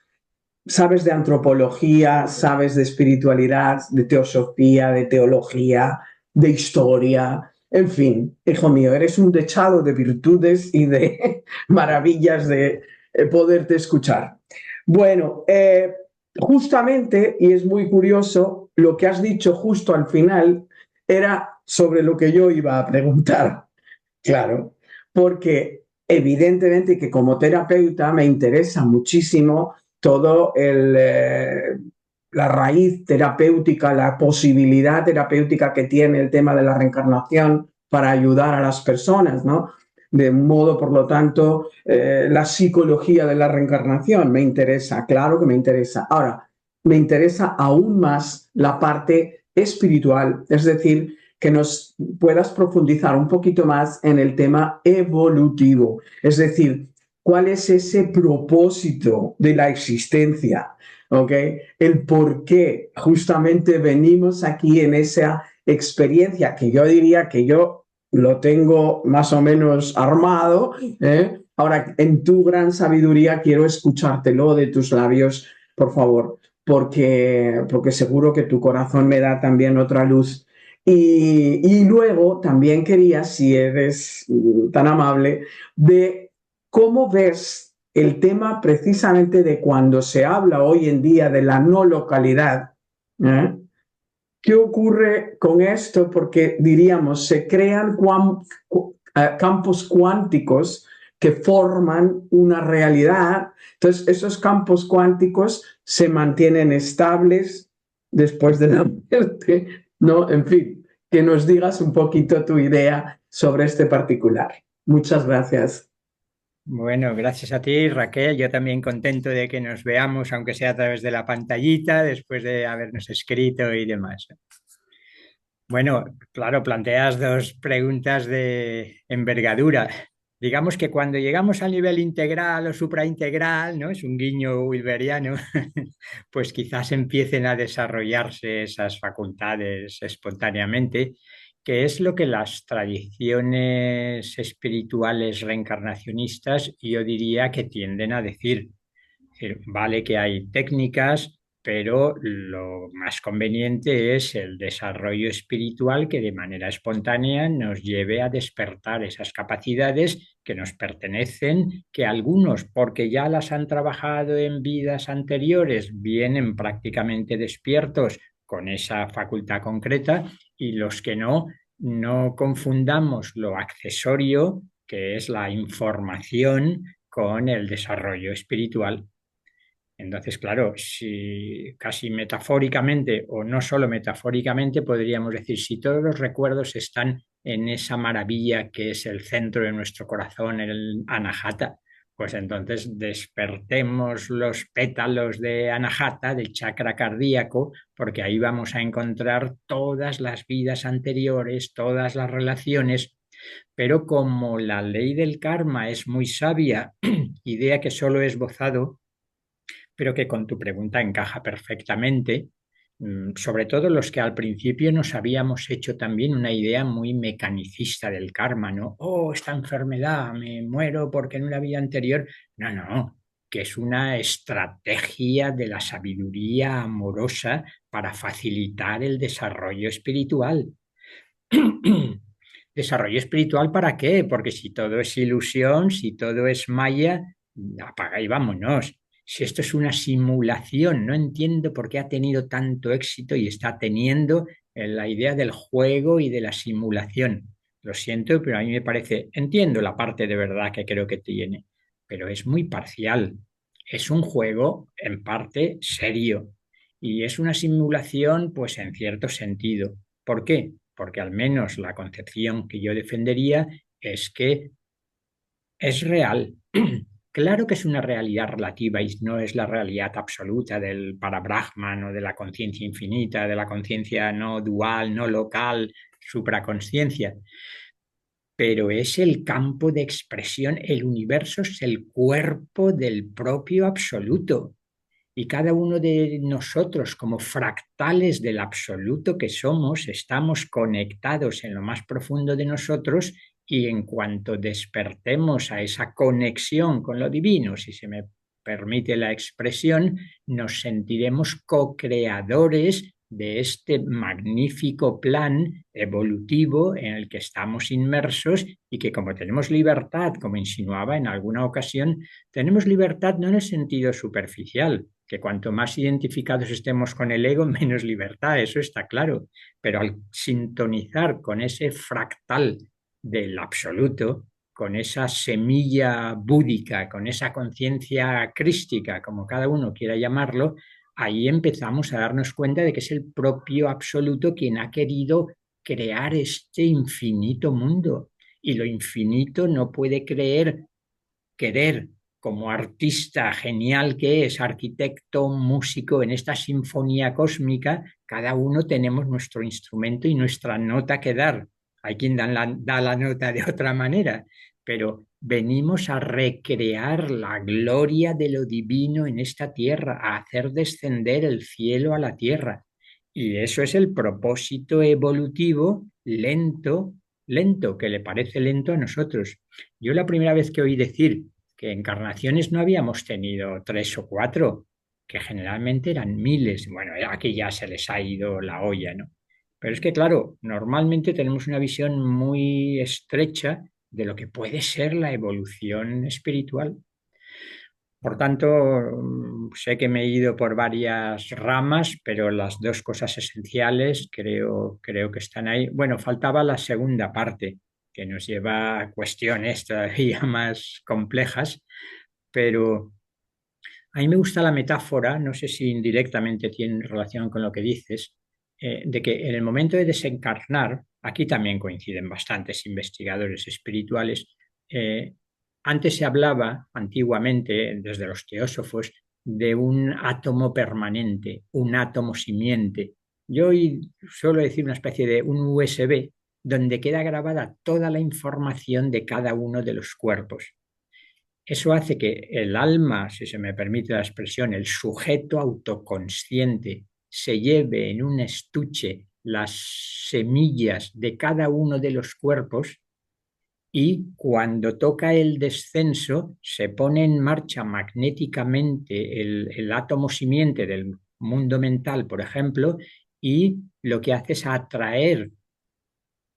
Sabes de antropología, sabes de espiritualidad, de teosofía, de teología, de historia, en fin, hijo mío, eres un dechado de virtudes y de maravillas de poderte escuchar. Bueno, justamente, y es muy curioso, lo que has dicho justo al final era sobre lo que yo iba a preguntar, claro, porque evidentemente que como terapeuta me interesa muchísimo todo la raíz terapéutica, la posibilidad terapéutica que tiene el tema de la reencarnación para ayudar a las personas, ¿no? De modo, por lo tanto, la psicología de la reencarnación me interesa, claro que me interesa. Ahora, me interesa aún más la parte espiritual, es decir, que nos puedas profundizar un poquito más en el tema evolutivo, es decir, cuál es ese propósito de la existencia, ¿ok? El por qué justamente venimos aquí en esa experiencia que yo diría que yo lo tengo más o menos armado, ¿eh? Ahora, en tu gran sabiduría quiero escuchártelo de tus labios, por favor, porque seguro que tu corazón me da también otra luz. Y luego también quería, si eres tan amable, de cómo ves el tema precisamente de cuando se habla hoy en día de la no localidad. ¿Eh? ¿Qué ocurre con esto? Porque diríamos, se crean campos cuánticos que forman una realidad. Entonces, esos campos cuánticos se mantienen estables después de la muerte, ¿no? En fin, que nos digas un poquito tu idea sobre este particular. Muchas gracias. Bueno, gracias a ti, Raquel. Yo también contento de que nos veamos, aunque sea a través de la pantallita, después de habernos escrito y demás. Bueno, claro, planteas dos preguntas de envergadura. Digamos que cuando llegamos al nivel integral o supraintegral, ¿no? Es un guiño wilberiano, pues quizás empiecen a desarrollarse esas facultades espontáneamente, que es lo que las tradiciones espirituales reencarnacionistas yo diría que tienden a decir. Es decir, vale que hay técnicas, pero lo más conveniente es el desarrollo espiritual que de manera espontánea nos lleve a despertar esas capacidades que nos pertenecen, que algunos, porque ya las han trabajado en vidas anteriores, vienen prácticamente despiertos con esa facultad concreta, y los que no, no confundamos lo accesorio, que es la información, con el desarrollo espiritual. Entonces, claro, si casi metafóricamente o no solo metafóricamente podríamos decir, si todos los recuerdos están en esa maravilla que es el centro de nuestro corazón, el anahata, pues entonces despertemos los pétalos de anahata, del chakra cardíaco, porque ahí vamos a encontrar todas las vidas anteriores, todas las relaciones. Pero como la ley del karma es muy sabia, idea que solo he esbozado, pero que con tu pregunta encaja perfectamente, sobre todo los que al principio nos habíamos hecho también una idea muy mecanicista del karma, ¿no? Oh, esta enfermedad, me muero porque en una vida anterior. No, no, que es una estrategia de la sabiduría amorosa para facilitar el desarrollo espiritual. ¿Desarrollo espiritual para qué? Porque si todo es ilusión, si todo es maya, apaga y vámonos. Si esto es una simulación, no entiendo por qué ha tenido tanto éxito y está teniendo la idea del juego y de la simulación. Lo siento, pero a mí me parece, entiendo la parte de verdad que creo que tiene, pero es muy parcial. Es un juego en parte serio y es una simulación, pues en cierto sentido. ¿Por qué? Porque al menos la concepción que yo defendería es que es real. Claro que es una realidad relativa y no es la realidad absoluta del Parabrahman o de la conciencia infinita, de la conciencia no dual, no local, supraconsciencia, pero es el campo de expresión, el universo es el cuerpo del propio absoluto. Y cada uno de nosotros, como fractales del absoluto que somos, estamos conectados en lo más profundo de nosotros, y en cuanto despertemos a esa conexión con lo divino, si se me permite la expresión, nos sentiremos co-creadores de este magnífico plan evolutivo en el que estamos inmersos, y que como tenemos libertad, como insinuaba en alguna ocasión, tenemos libertad no en el sentido superficial, que cuanto más identificados estemos con el ego, menos libertad, eso está claro, pero al sintonizar con ese fractal del absoluto, con esa semilla búdica, con esa conciencia crística, como cada uno quiera llamarlo, ahí empezamos a darnos cuenta de que es el propio absoluto quien ha querido crear este infinito mundo. Y lo infinito no puede querer, como artista genial que es, arquitecto, músico, en esta sinfonía cósmica, cada uno tenemos nuestro instrumento y nuestra nota que dar. Hay quien da la nota de otra manera, pero venimos a recrear la gloria de lo divino en esta tierra, a hacer descender el cielo a la tierra. Y eso es el propósito evolutivo lento, lento, que le parece lento a nosotros. Yo la primera vez que oí decir que encarnaciones no habíamos tenido 3 o 4, que generalmente eran miles. Bueno, aquí ya se les ha ido la olla, ¿no? Pero es que, claro, normalmente tenemos una visión muy estrecha de lo que puede ser la evolución espiritual. Por tanto, sé que me he ido por varias ramas, pero las dos cosas esenciales creo que están ahí. Bueno, faltaba la segunda parte, que nos lleva a cuestiones todavía más complejas, pero a mí me gusta la metáfora, no sé si indirectamente tiene relación con lo que dices, de que en el momento de desencarnar, aquí también coinciden bastantes investigadores espirituales. Antes se hablaba, antiguamente, desde los teósofos, de un átomo permanente, un átomo simiente. Yo hoy suelo decir una especie de un USB donde queda grabada toda la información de cada uno de los cuerpos. Eso hace que el alma, si se me permite la expresión, el sujeto autoconsciente, se lleve en un estuche las semillas de cada uno de los cuerpos, y cuando toca el descenso se pone en marcha magnéticamente el átomo simiente del mundo mental, por ejemplo, y lo que hace es atraer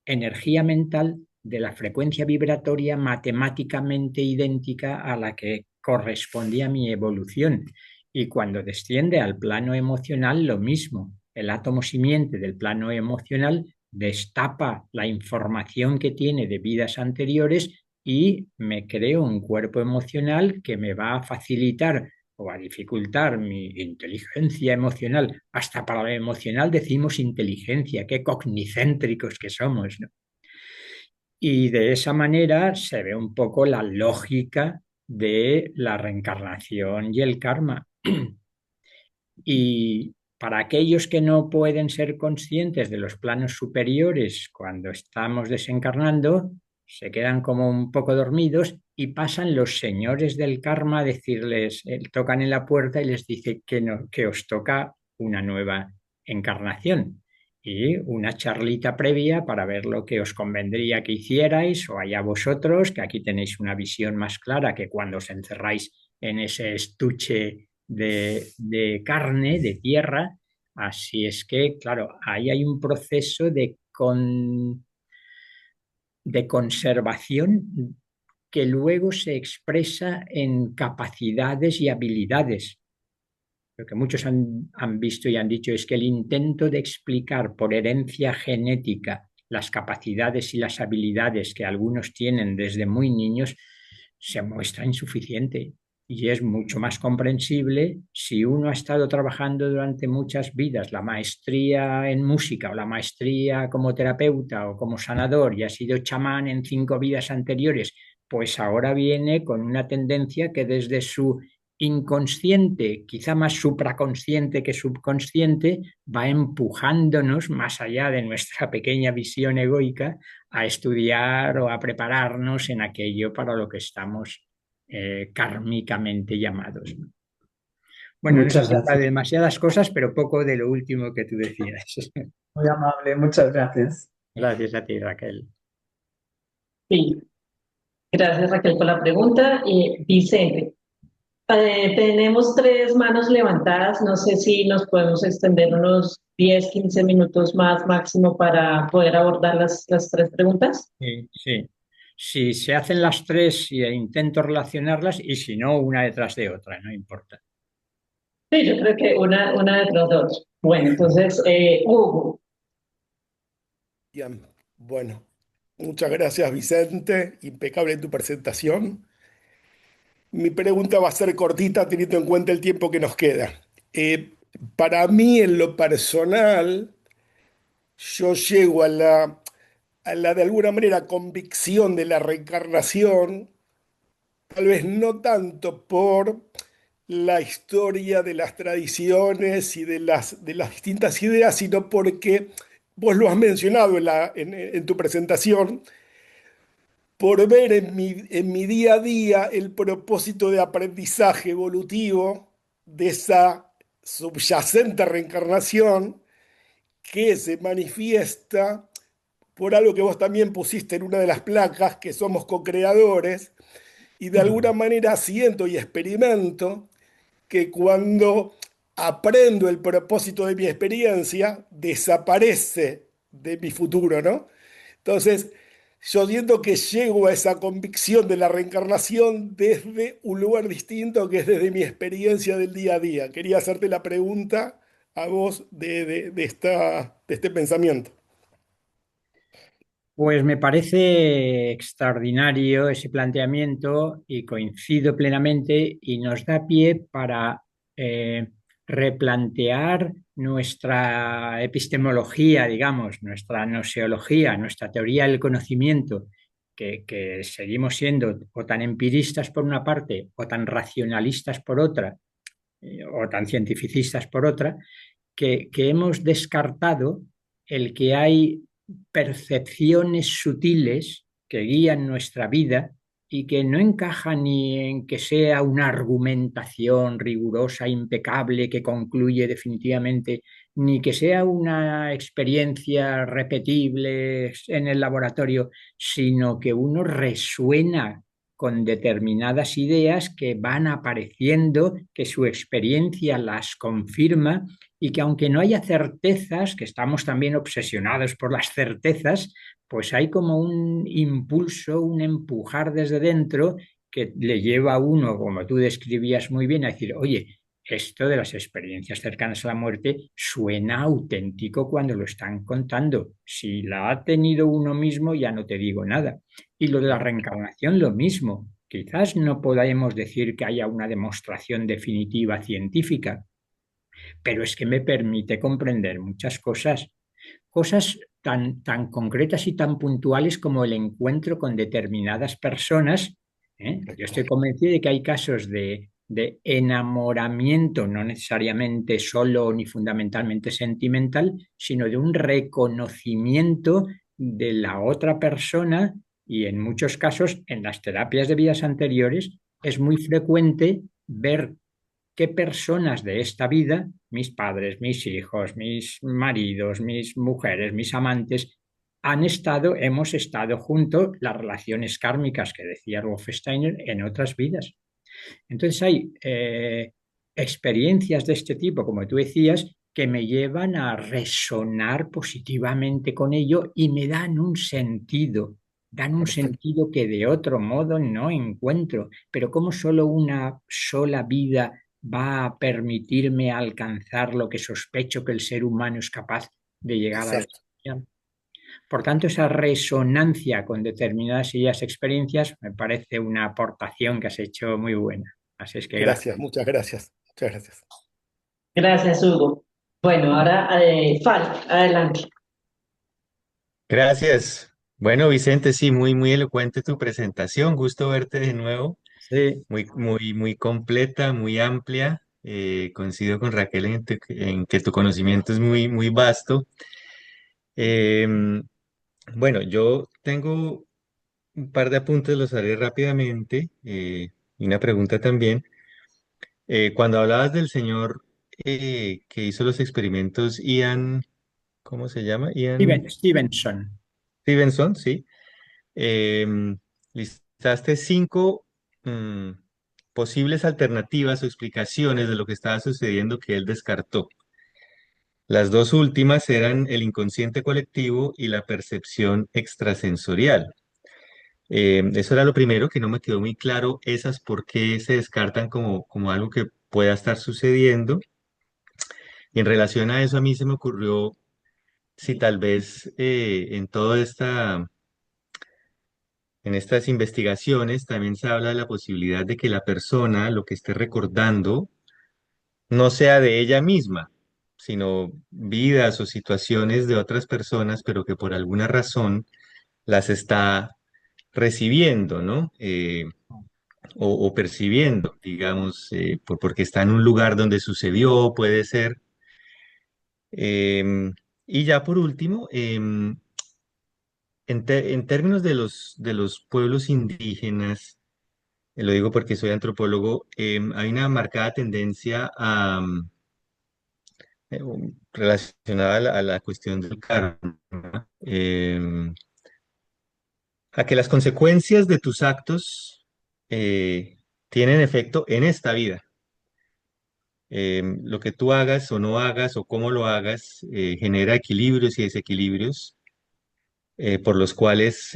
energía mental de la frecuencia vibratoria matemáticamente idéntica a la que correspondía a mi evolución. Y cuando desciende al plano emocional, lo mismo. El átomo simiente del plano emocional destapa la información que tiene de vidas anteriores y me creo un cuerpo emocional que me va a facilitar o a dificultar mi inteligencia emocional. Hasta para lo emocional decimos inteligencia, qué cognicéntricos que somos, ¿no? Y de esa manera se ve un poco la lógica de la reencarnación y el karma. Y para aquellos que no pueden ser conscientes de los planos superiores cuando estamos desencarnando, se quedan como un poco dormidos y pasan los señores del karma a decirles, tocan en la puerta y les dice que, no, que os toca una nueva encarnación y una charlita previa para ver lo que os convendría que hicierais o allá vosotros, que aquí tenéis una visión más clara que cuando os encerráis en ese estuche de carne, de tierra. Así es que, claro, ahí hay un proceso de conservación que luego se expresa en capacidades y habilidades. Lo que muchos han visto y han dicho es que el intento de explicar por herencia genética las capacidades y las habilidades que algunos tienen desde muy niños se muestra insuficiente y es mucho más comprensible si uno ha estado trabajando durante muchas vidas, la maestría en música o la maestría como terapeuta o como sanador y ha sido chamán en 5 vidas anteriores, pues ahora viene con una tendencia que desde su inconsciente, quizá más supraconsciente que subconsciente, va empujándonos más allá de nuestra pequeña visión egoica a estudiar o a prepararnos en aquello para lo que estamos kármicamente llamados. Bueno, no sé Muchas si habla de gracias. demasiadas cosas, pero poco de lo último que tú decías. Muy amable, muchas gracias. Gracias a ti, Raquel. Sí, gracias Raquel por la pregunta. Vicente, tenemos tres manos levantadas. No sé si nos podemos extender unos 10, 15 minutos más máximo para poder abordar las tres preguntas. Sí, sí. Si se hacen las tres, intento relacionarlas y si no, una detrás de otra, no importa. Sí, yo creo que una de las dos. Bueno, entonces, Hugo, Bien, bueno, muchas gracias Vicente, impecable tu presentación. Mi pregunta va a ser cortita teniendo en cuenta el tiempo que nos queda. Eh, para mí, en lo personal, yo llego a la de alguna manera convicción de la reencarnación, tal vez no tanto por la historia de las tradiciones y de las distintas ideas, sino porque vos lo has mencionado en tu presentación por ver en mi día a día el propósito de aprendizaje evolutivo de esa subyacente reencarnación que se manifiesta por algo que vos también pusiste en una de las placas, que somos co-creadores, y de alguna manera siento y experimento que cuando aprendo el propósito de mi experiencia, desaparece de mi futuro, ¿no? Entonces, yo siento que llego a esa convicción de la reencarnación desde un lugar distinto, que es desde mi experiencia del día a día. Quería hacerte la pregunta a vos de este pensamiento. Pues me parece extraordinario ese planteamiento y coincido plenamente y nos da pie para replantear nuestra epistemología, digamos, nuestra noseología, nuestra teoría del conocimiento, que seguimos siendo o tan empiristas por una parte o tan racionalistas por otra o tan cientificistas por otra, que hemos descartado el que hay percepciones sutiles que guían nuestra vida y que no encajan ni en que sea una argumentación rigurosa, impecable, que concluye definitivamente, ni que sea una experiencia repetible en el laboratorio, sino que uno resuena con determinadas ideas que van apareciendo, que su experiencia las confirma y que aunque no haya certezas, que estamos también obsesionados por las certezas, pues hay como un impulso, un empujar desde dentro que le lleva a uno, como tú describías muy bien, a decir, oye, esto de las experiencias cercanas a la muerte suena auténtico cuando lo están contando. Si la ha tenido uno mismo, ya no te digo nada. Y lo de la reencarnación, lo mismo. Quizás no podamos decir que haya una demostración definitiva científica, pero es que me permite comprender muchas cosas, cosas tan concretas y tan puntuales como el encuentro con determinadas personas. ¿Eh? Yo estoy convencido de que hay casos de enamoramiento, no necesariamente solo ni fundamentalmente sentimental, sino de un reconocimiento de la otra persona y en muchos casos en las terapias de vidas anteriores es muy frecuente ver qué personas de esta vida, mis padres, mis hijos, mis maridos, mis mujeres, mis amantes, hemos estado juntos, las relaciones kármicas que decía Rolf Steiner, en otras vidas. Entonces hay experiencias de este tipo, como tú decías, que me llevan a resonar positivamente con ello y me dan un Perfecto. sentido que de otro modo no encuentro. Pero como solo una sola vida va a permitirme alcanzar lo que sospecho que el ser humano es capaz de llegar a Exacto. desarrollar. Por tanto, esa resonancia con determinadas ideas, experiencias, me parece una aportación que has hecho muy buena. Así es que gracias. Gracias, muchas gracias. Muchas gracias. Gracias, Hugo. Bueno, ahora, Fal, adelante. Gracias. Bueno, Vicente, sí, muy elocuente tu presentación. Gusto verte de nuevo. Sí, Muy completa, muy amplia. Coincido con Raquel en que tu conocimiento es muy vasto. Em, bueno, yo tengo un par de apuntes, los haré rápidamente. Y una pregunta también. Cuando hablabas del señor que hizo los experimentos, Ian, ¿cómo se llama? Ian Stevenson. Stevenson, sí. Em, Listaste cinco mm, posibles alternativas o explicaciones de lo que estaba sucediendo que él descartó. Las dos últimas eran el inconsciente colectivo y la percepción extrasensorial. Eso era lo primero que no me quedó muy claro, esas por qué se descartan como algo que pueda estar sucediendo. Y en relación a eso, a mí se me ocurrió si tal vez en estas investigaciones también se habla de la posibilidad de que la persona, lo que esté recordando, no sea de ella misma, sino vidas o situaciones de otras personas, pero que por alguna razón las está recibiendo, ¿no? O percibiendo, digamos, porque está en un lugar donde sucedió, puede ser. Y ya por último, en términos de los pueblos indígenas, lo digo porque soy antropólogo, hay una marcada tendencia relacionada a la cuestión del karma, a que las consecuencias de tus actos tienen efecto en esta vida. Lo que tú hagas o no hagas o cómo lo hagas genera equilibrios y desequilibrios por los cuales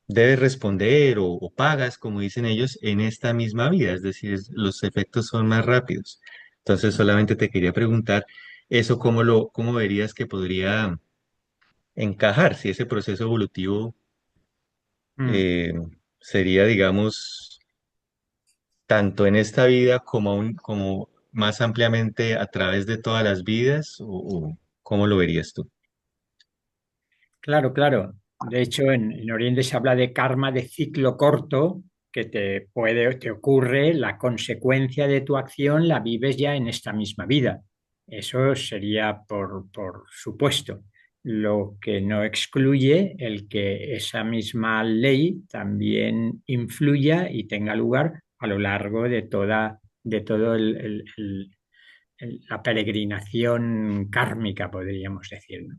debes responder o pagas, como dicen ellos, en esta misma vida, es decir, los efectos son más rápidos. Entonces, solamente te quería preguntar eso, cómo verías que podría encajar, si ese proceso evolutivo Mm. eh, sería, digamos, tanto en esta vida como más ampliamente a través de todas las vidas, o cómo lo verías tú. Claro, claro. De hecho, en Oriente se habla de karma de ciclo corto, que te ocurre, la consecuencia de tu acción la vives ya en esta misma vida. Eso sería por supuesto. Lo que no excluye el que esa misma ley también influya y tenga lugar a lo largo de todo la peregrinación kármica, podríamos decir, ¿no?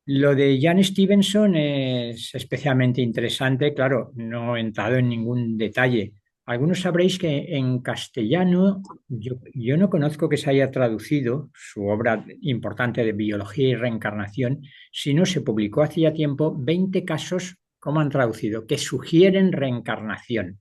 Lo de Jan Stevenson es especialmente interesante, claro, no he entrado en ningún detalle. Algunos sabréis que en castellano yo no conozco que se haya traducido su obra importante de biología y reencarnación, sino se publicó hacía tiempo 20 casos, ¿cómo han traducido?, que sugieren reencarnación.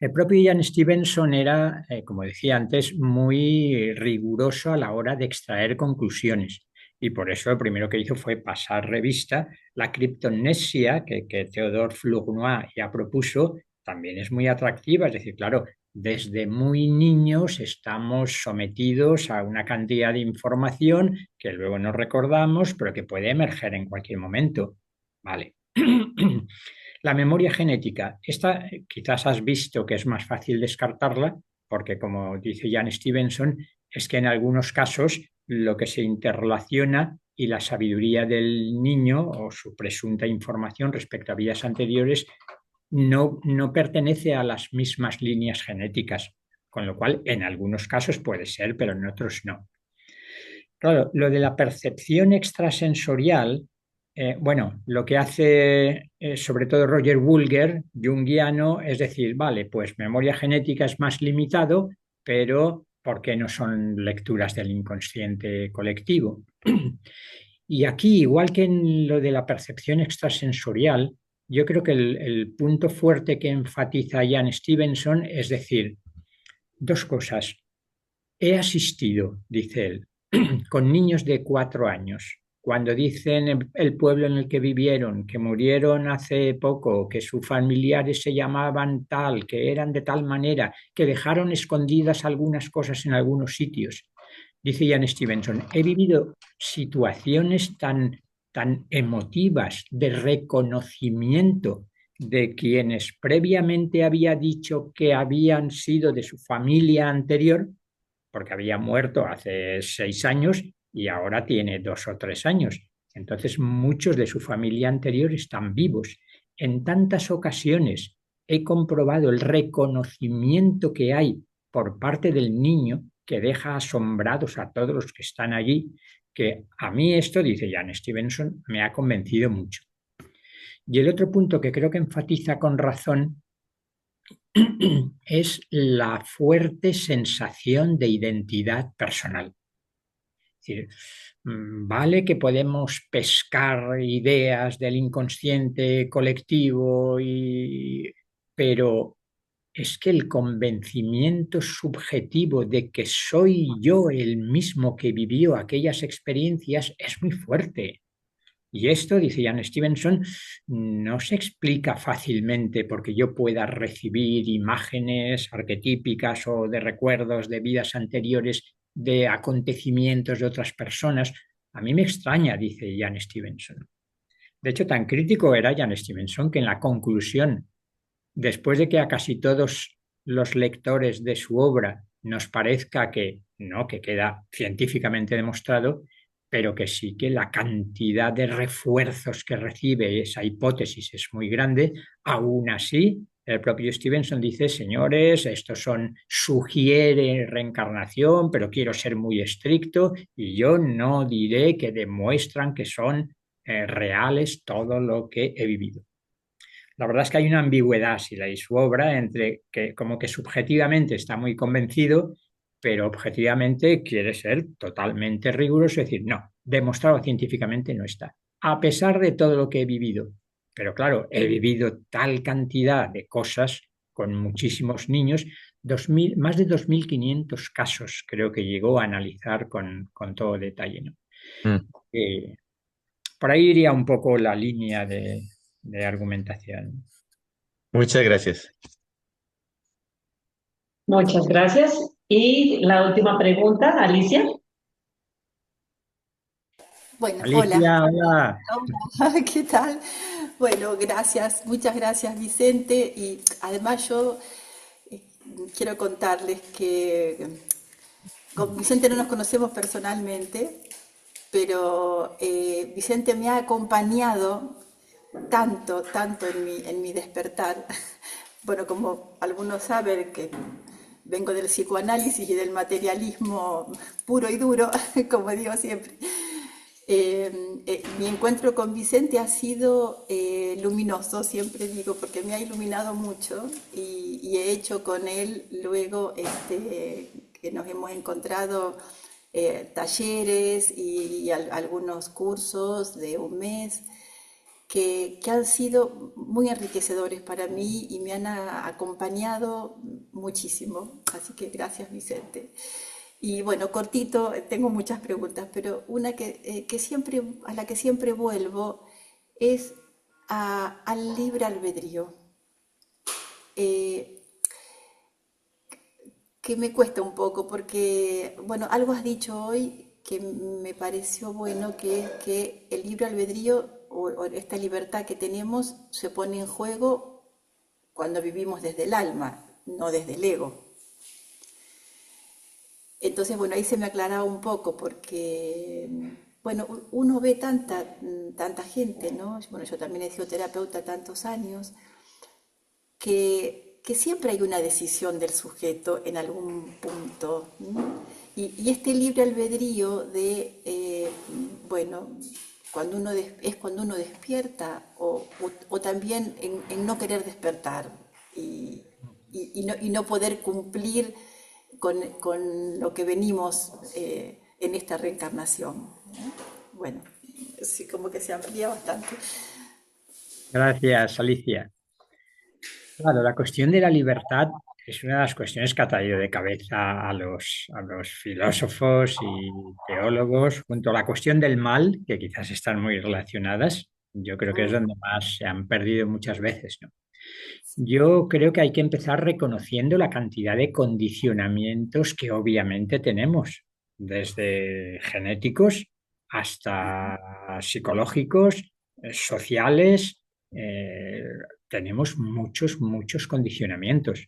El propio Ian Stevenson era, como decía antes, muy riguroso a la hora de extraer conclusiones. Y por eso lo primero que hizo fue pasar revista. La criptomnesia que Theodore Flournoy ya propuso también es muy atractiva. Es decir, claro, desde muy niños estamos sometidos a una cantidad de información que luego no recordamos, pero que puede emerger en cualquier momento. Vale. La memoria genética, esta quizás has visto que es más fácil descartarla, porque como dice Jan Stevenson, es que en algunos casos lo que se interrelaciona y la sabiduría del niño o su presunta información respecto a vidas anteriores no pertenece a las mismas líneas genéticas, con lo cual en algunos casos puede ser, pero en otros no. Claro, lo de la percepción extrasensorial, bueno, lo que hace sobre todo Roger Woolger, junguiano, es decir, vale, pues memoria genética es más limitado, pero ¿por qué no son lecturas del inconsciente colectivo? Y aquí, igual que en lo de la percepción extrasensorial, yo creo que el punto fuerte que enfatiza Ian Stevenson es decir, dos cosas. He asistido, dice él, con niños de 4 años. Cuando dicen el pueblo en el que vivieron, que murieron hace poco, que sus familiares se llamaban tal, que eran de tal manera, que dejaron escondidas algunas cosas en algunos sitios. Dice Ian Stevenson, he vivido situaciones tan emotivas de reconocimiento de quienes previamente había dicho que habían sido de su familia anterior, porque había muerto hace 6 años y ahora tiene 2 o 3 años. Entonces muchos de su familia anterior están vivos. En tantas ocasiones he comprobado el reconocimiento que hay por parte del niño que deja asombrados a todos los que están allí, que a mí esto, dice Jan Stevenson, me ha convencido mucho. Y el otro punto que creo que enfatiza con razón es la fuerte sensación de identidad personal. Es decir, vale que podemos pescar ideas del inconsciente colectivo, pero es que el convencimiento subjetivo de que soy yo el mismo que vivió aquellas experiencias es muy fuerte. Y esto, dice Jan Stevenson, no se explica fácilmente porque yo pueda recibir imágenes arquetípicas o de recuerdos de vidas anteriores, de acontecimientos de otras personas. A mí me extraña, dice Jan Stevenson. De hecho, tan crítico era Jan Stevenson que en la conclusión, después de que a casi todos los lectores de su obra nos parezca que no, que queda científicamente demostrado, pero que sí que la cantidad de refuerzos que recibe esa hipótesis es muy grande, aún así el propio Stevenson dice, señores, esto sugiere reencarnación, pero quiero ser muy estricto y yo no diré que demuestran que son reales todo lo que he vivido. La verdad es que hay una ambigüedad, si leéis su obra, entre que como que subjetivamente está muy convencido, pero objetivamente quiere ser totalmente riguroso, es decir, no, demostrado científicamente no está, a pesar de todo lo que he vivido. Pero claro, he vivido tal cantidad de cosas con muchísimos niños, más de 2.500 casos creo que llegó a analizar con todo detalle, ¿no? Mm. Por ahí iría un poco la línea de argumentación. Muchas gracias. Muchas gracias. Y la última pregunta, Alicia. Bueno, Alicia, hola. hola. Hola, ¿qué tal? Bueno, gracias, muchas gracias Vicente. Y además yo eh, quiero contarles que con Vicente no nos conocemos personalmente, pero Vicente me ha acompañado tanto en mi despertar. Bueno, como algunos saben que vengo del psicoanálisis y del materialismo puro y duro, como digo siempre. Mi encuentro con Vicente ha sido luminoso, siempre digo, porque me ha iluminado mucho y he hecho con él luego que nos hemos encontrado talleres y algunos cursos de un mes que han sido muy enriquecedores para mí y me han acompañado muchísimo. Así que gracias, Vicente. Y bueno, cortito, tengo muchas preguntas, pero una que siempre, a la que siempre vuelvo es al libre albedrío, eh, que me cuesta un poco porque, bueno, algo has dicho hoy que me pareció bueno, que es que el libre albedrío o esta libertad que tenemos se pone en juego cuando vivimos desde el alma, no desde el ego. Entonces, bueno, ahí se me aclaraba un poco porque, bueno, uno ve tanta gente, ¿no? Bueno, yo también he sido terapeuta tantos años, que siempre hay una decisión del sujeto en algún punto, ¿no? Y este libre albedrío de, bueno, es cuando uno despierta o también en no querer despertar y no poder cumplir con lo que venimos en esta reencarnación, ¿no? Bueno, sí, como que se amplía bastante. Gracias, Alicia. Claro, la cuestión de la libertad es una de las cuestiones que ha traído de cabeza a los filósofos y teólogos, junto a la cuestión del mal, que quizás están muy relacionadas. Yo creo que es donde más se han perdido muchas veces, ¿no? Yo creo que hay que empezar reconociendo la cantidad de condicionamientos que obviamente tenemos, desde genéticos hasta psicológicos, sociales. eh, Tenemos muchos condicionamientos.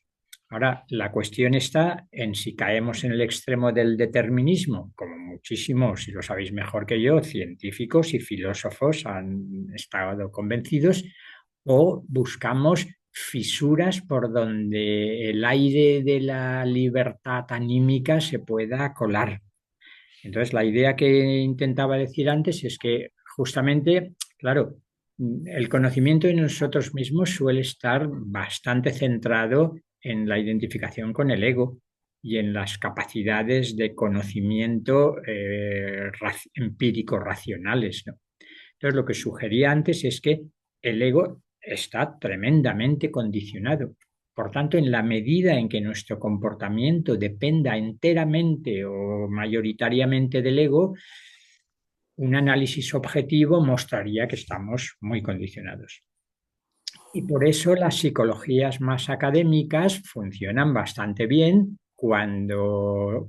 Ahora, la cuestión está en si caemos en el extremo del determinismo, como muchísimos, y lo sabéis mejor que yo, científicos y filósofos han estado convencidos, o buscamos fisuras por donde el aire de la libertad anímica se pueda colar. Entonces, la idea que intentaba decir antes es que justamente, claro, el conocimiento de nosotros mismos suele estar bastante centrado en la identificación con el ego y en las capacidades de conocimiento empírico racionales, ¿no? Entonces, lo que sugería antes es que el ego está tremendamente condicionado. Por tanto, en la medida en que nuestro comportamiento dependa enteramente o mayoritariamente del ego, un análisis objetivo mostraría que estamos muy condicionados. Y por eso las psicologías más académicas funcionan bastante bien cuando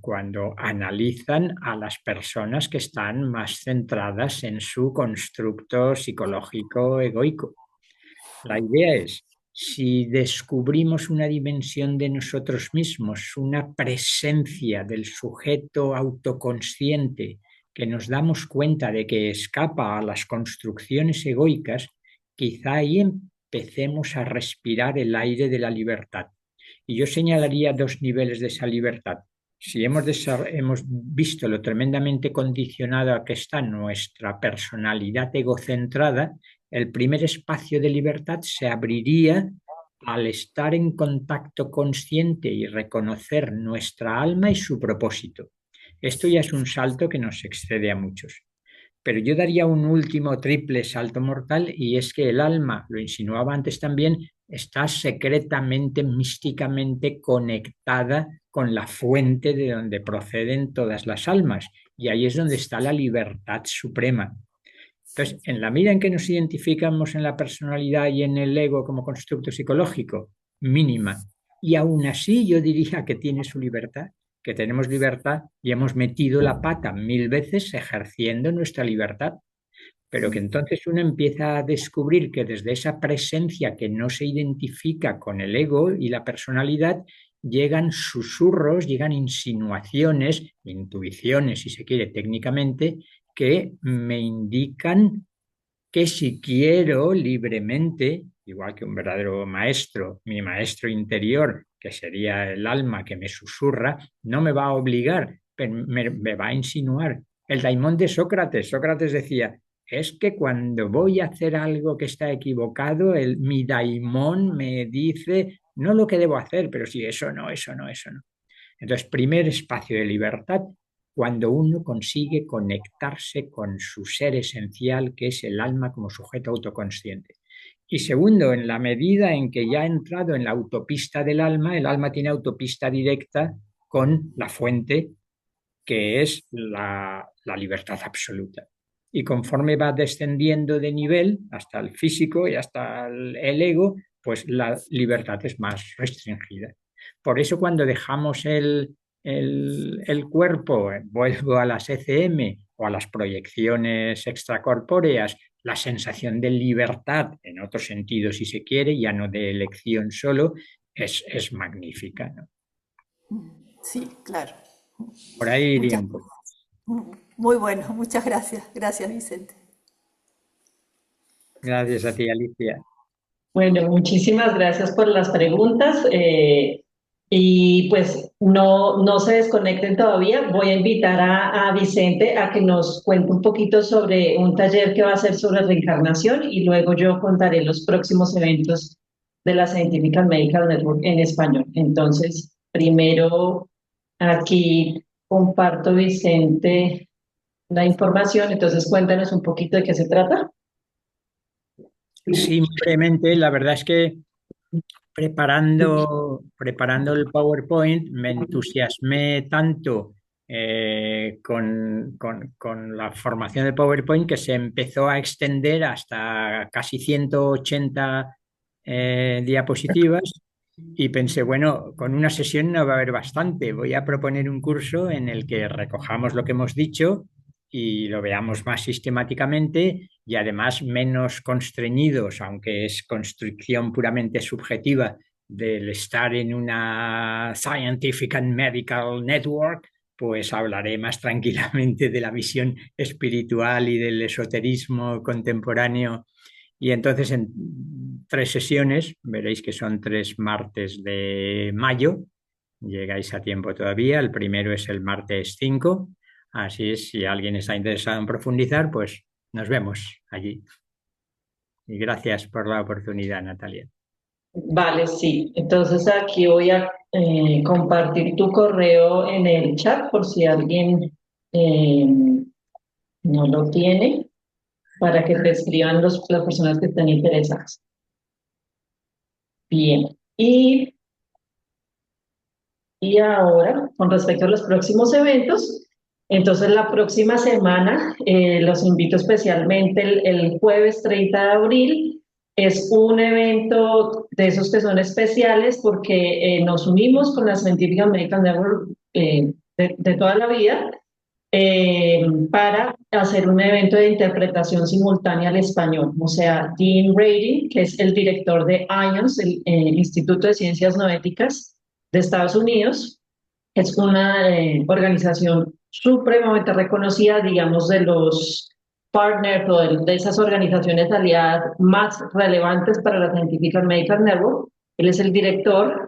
analizan a las personas que están más centradas en su constructo psicológico egoico. La idea es, si descubrimos una dimensión de nosotros mismos, una presencia del sujeto autoconsciente, que nos damos cuenta de que escapa a las construcciones egoicas, quizá ahí empecemos a respirar el aire de la libertad. Y yo señalaría dos niveles de esa libertad. Si hemos visto lo tremendamente condicionada que está nuestra personalidad egocentrada, el primer espacio de libertad se abriría al estar en contacto consciente y reconocer nuestra alma y su propósito. Esto ya es un salto que nos excede a muchos. Pero yo daría un último triple salto mortal, y es que el alma, lo insinuaba antes también, está secretamente, místicamente conectada con la fuente de donde proceden todas las almas. Y ahí es donde está la libertad suprema. Entonces, en la medida en que nos identificamos en la personalidad y en el ego como constructo psicológico, mínima. Y aún así yo diría que tiene su libertad, que tenemos libertad y hemos metido la pata 1000 veces ejerciendo nuestra libertad, pero que entonces uno empieza a descubrir que desde esa presencia que no se identifica con el ego y la personalidad, llegan susurros, llegan insinuaciones, intuiciones, si se quiere técnicamente, que me indican que si quiero libremente, igual que un verdadero maestro, mi maestro interior, que sería el alma que me susurra, no me va a obligar, pero me va a insinuar. el daimón de Sócrates. Sócrates decía, es que cuando voy a hacer algo que está equivocado, mi daimón me dice no lo que debo hacer, pero sí, eso no, eso no, eso no. Entonces, primer espacio de libertad, cuando uno consigue conectarse con su ser esencial, que es el alma como sujeto autoconsciente. Y segundo, en la medida en que ya ha entrado en la autopista del alma, el alma tiene autopista directa con la fuente, que es la libertad absoluta. Y conforme va descendiendo de nivel hasta el físico y hasta el ego, pues la libertad es más restringida. Por eso cuando dejamos el cuerpo, vuelvo a las ECM o a las proyecciones extracorpóreas, la sensación de libertad, en otro sentido si se quiere, ya no de elección solo, es magnífica, ¿no? Sí, claro. Por ahí iría Muchas, un poco. muy bueno, muchas gracias. Gracias, Vicente. Gracias a ti, Alicia. Bueno, muchísimas gracias por las preguntas. Y pues no se desconecten todavía. Voy a invitar a Vicente a que nos cuente un poquito sobre un taller que va a hacer sobre reencarnación y luego yo contaré los próximos eventos de la Scientific and Medical Network en español. Entonces, primero aquí comparto, Vicente, la información. Entonces, cuéntanos un poquito de qué se trata. Sí, muy brevemente, la verdad es que preparando el PowerPoint me entusiasmé tanto con la formación del PowerPoint que se empezó a extender hasta casi 180 diapositivas y pensé, bueno, con una sesión no va a haber bastante, voy a proponer un curso en el que recojamos lo que hemos dicho y lo veamos más sistemáticamente y además menos constreñidos, aunque es construcción puramente subjetiva del estar en una Scientific and Medical Network, pues hablaré más tranquilamente de la visión espiritual y del esoterismo contemporáneo. Y entonces en 3 sesiones, veréis que son 3 martes de mayo, llegáis a tiempo todavía, el primero es el martes 5. Así es, si alguien está interesado en profundizar, pues nos vemos allí. Y gracias por la oportunidad, Natalia. Vale, sí. Entonces aquí voy a compartir tu correo en el chat por si alguien eh, no lo tiene, para que te escriban las personas que estén interesadas. Bien. Y ahora, con respecto a los próximos eventos, entonces la próxima semana los invito especialmente el jueves 30 de abril. Es un evento de esos que son especiales porque nos unimos con la Scientific American Network de toda la vida para hacer un evento de interpretación simultánea al español. O sea, Dean Radin, que es el director de IONS, el Instituto de Ciencias Noéticas de Estados Unidos, es una organización supremamente reconocida, digamos, de los partners o de esas organizaciones aliadas más relevantes para la Scientific and Medical Network. Él es el director,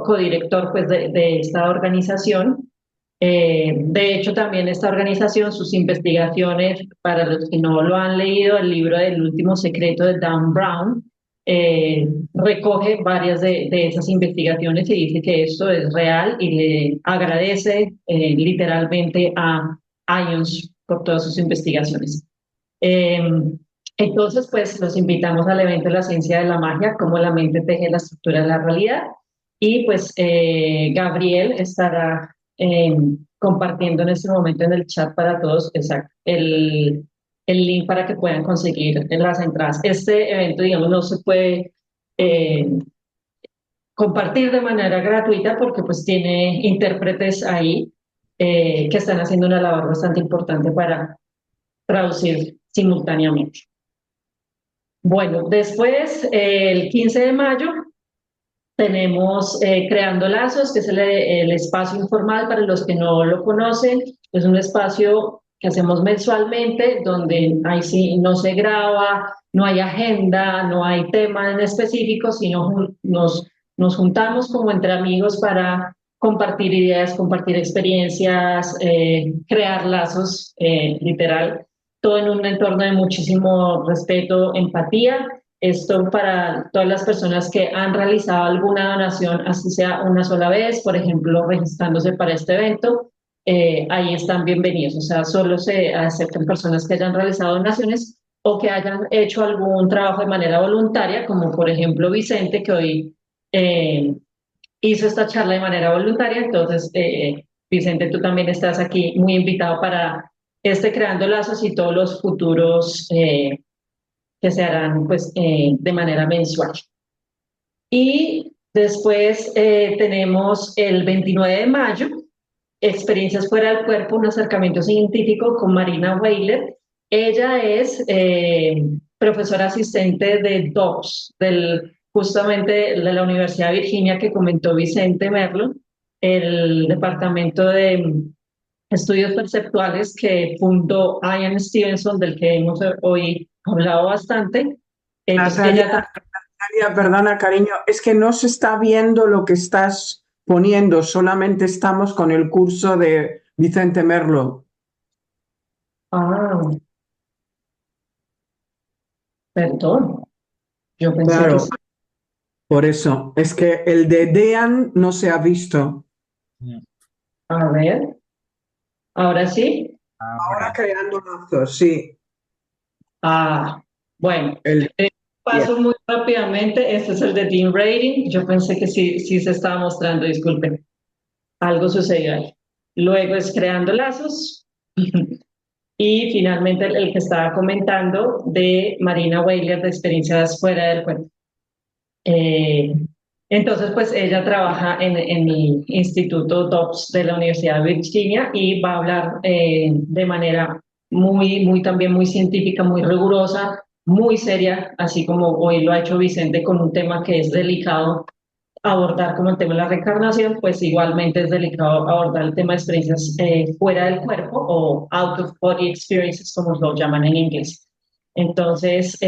codirector pues, de esta organización. De hecho, también esta organización, sus investigaciones, para los que no lo han leído, el libro del último secreto de Dan Brown, recoge varias de esas investigaciones y dice que esto es real y le agradece literalmente a IONS por todas sus investigaciones. Entonces, pues los invitamos al evento de la ciencia de la magia, cómo la mente teje la estructura de la realidad. Y pues Gabriel estará compartiendo en este momento en el chat para todos el link para que puedan conseguir las entradas. Este evento, digamos, no se puede compartir de manera gratuita porque pues tiene intérpretes ahí que están haciendo una labor bastante importante para traducir simultáneamente. Bueno, después, el 15 de mayo, tenemos Creando Lazos, que es el espacio informal para los que no lo conocen. Es un espacio que hacemos mensualmente, donde ahí sí no se graba, no hay agenda, no hay tema en específico, sino nos juntamos como entre amigos para compartir ideas, compartir experiencias, crear lazos, literal, todo en un entorno de muchísimo respeto, empatía. Esto para todas las personas que han realizado alguna donación, así sea una sola vez, por ejemplo, registrándose para este evento, ahí están bienvenidos. O sea, solo se aceptan personas que hayan realizado donaciones o que hayan hecho algún trabajo de manera voluntaria, como por ejemplo Vicente, que hoy hizo esta charla de manera voluntaria. Entonces, Vicente, tú también estás aquí muy invitado para Creando Lazos y todos los futuros que se harán pues, de manera mensual. Y después tenemos el 29 de mayo, Experiencias fuera del cuerpo, un acercamiento científico con Marina Weiler. Ella es profesora asistente de DOPS, justamente de la Universidad de Virginia que comentó Vicente Merlo, el Departamento de Estudios Perceptuales que fundó Ian Stevenson, del que hemos hoy hablado bastante. Entonces, Natalia, perdona, cariño, es que no se está viendo lo que estás poniendo, solamente estamos con el curso de Vicente Merlo. Ah, perdón. Yo pensé que Claro, sí. por eso. Es que el de Dean no se ha visto. A ver, ahora sí. Ahora creando lazos, sí. Ah, bueno, El, paso muy rápidamente. Este es el de Team Rating. Yo pensé que sí se estaba mostrando, disculpen. Algo sucedió ahí. Luego es Creando Lazos. Y finalmente el que estaba comentando de Marina Weiler de Experiencias Fuera del Cuerpo. Eh, entonces, pues ella trabaja en el Instituto DOPS de la Universidad de Virginia y va a hablar de manera muy también muy científica, muy rigurosa, muy seria, así como hoy lo ha hecho Vicente con un tema que es delicado abordar como el tema de la reencarnación, pues igualmente es delicado abordar el tema de experiencias fuera del cuerpo o out of body experiences, como lo llaman en inglés. Entonces,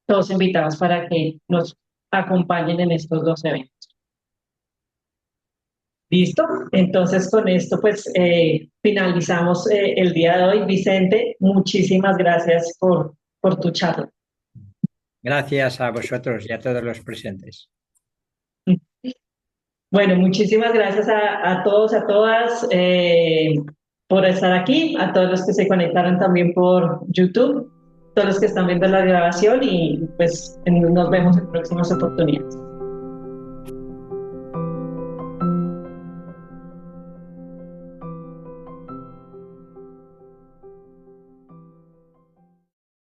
todos invitados para que nos acompañen en estos dos eventos. ¿Listo? Entonces, con esto, pues, finalizamos el día de hoy. Vicente, muchísimas gracias por tu charla. Gracias a vosotros y a todos los presentes. Bueno, muchísimas gracias a todos, a todas por estar aquí, a todos los que se conectaron también por YouTube, todos los que están viendo la grabación y pues nos vemos en próximas oportunidades.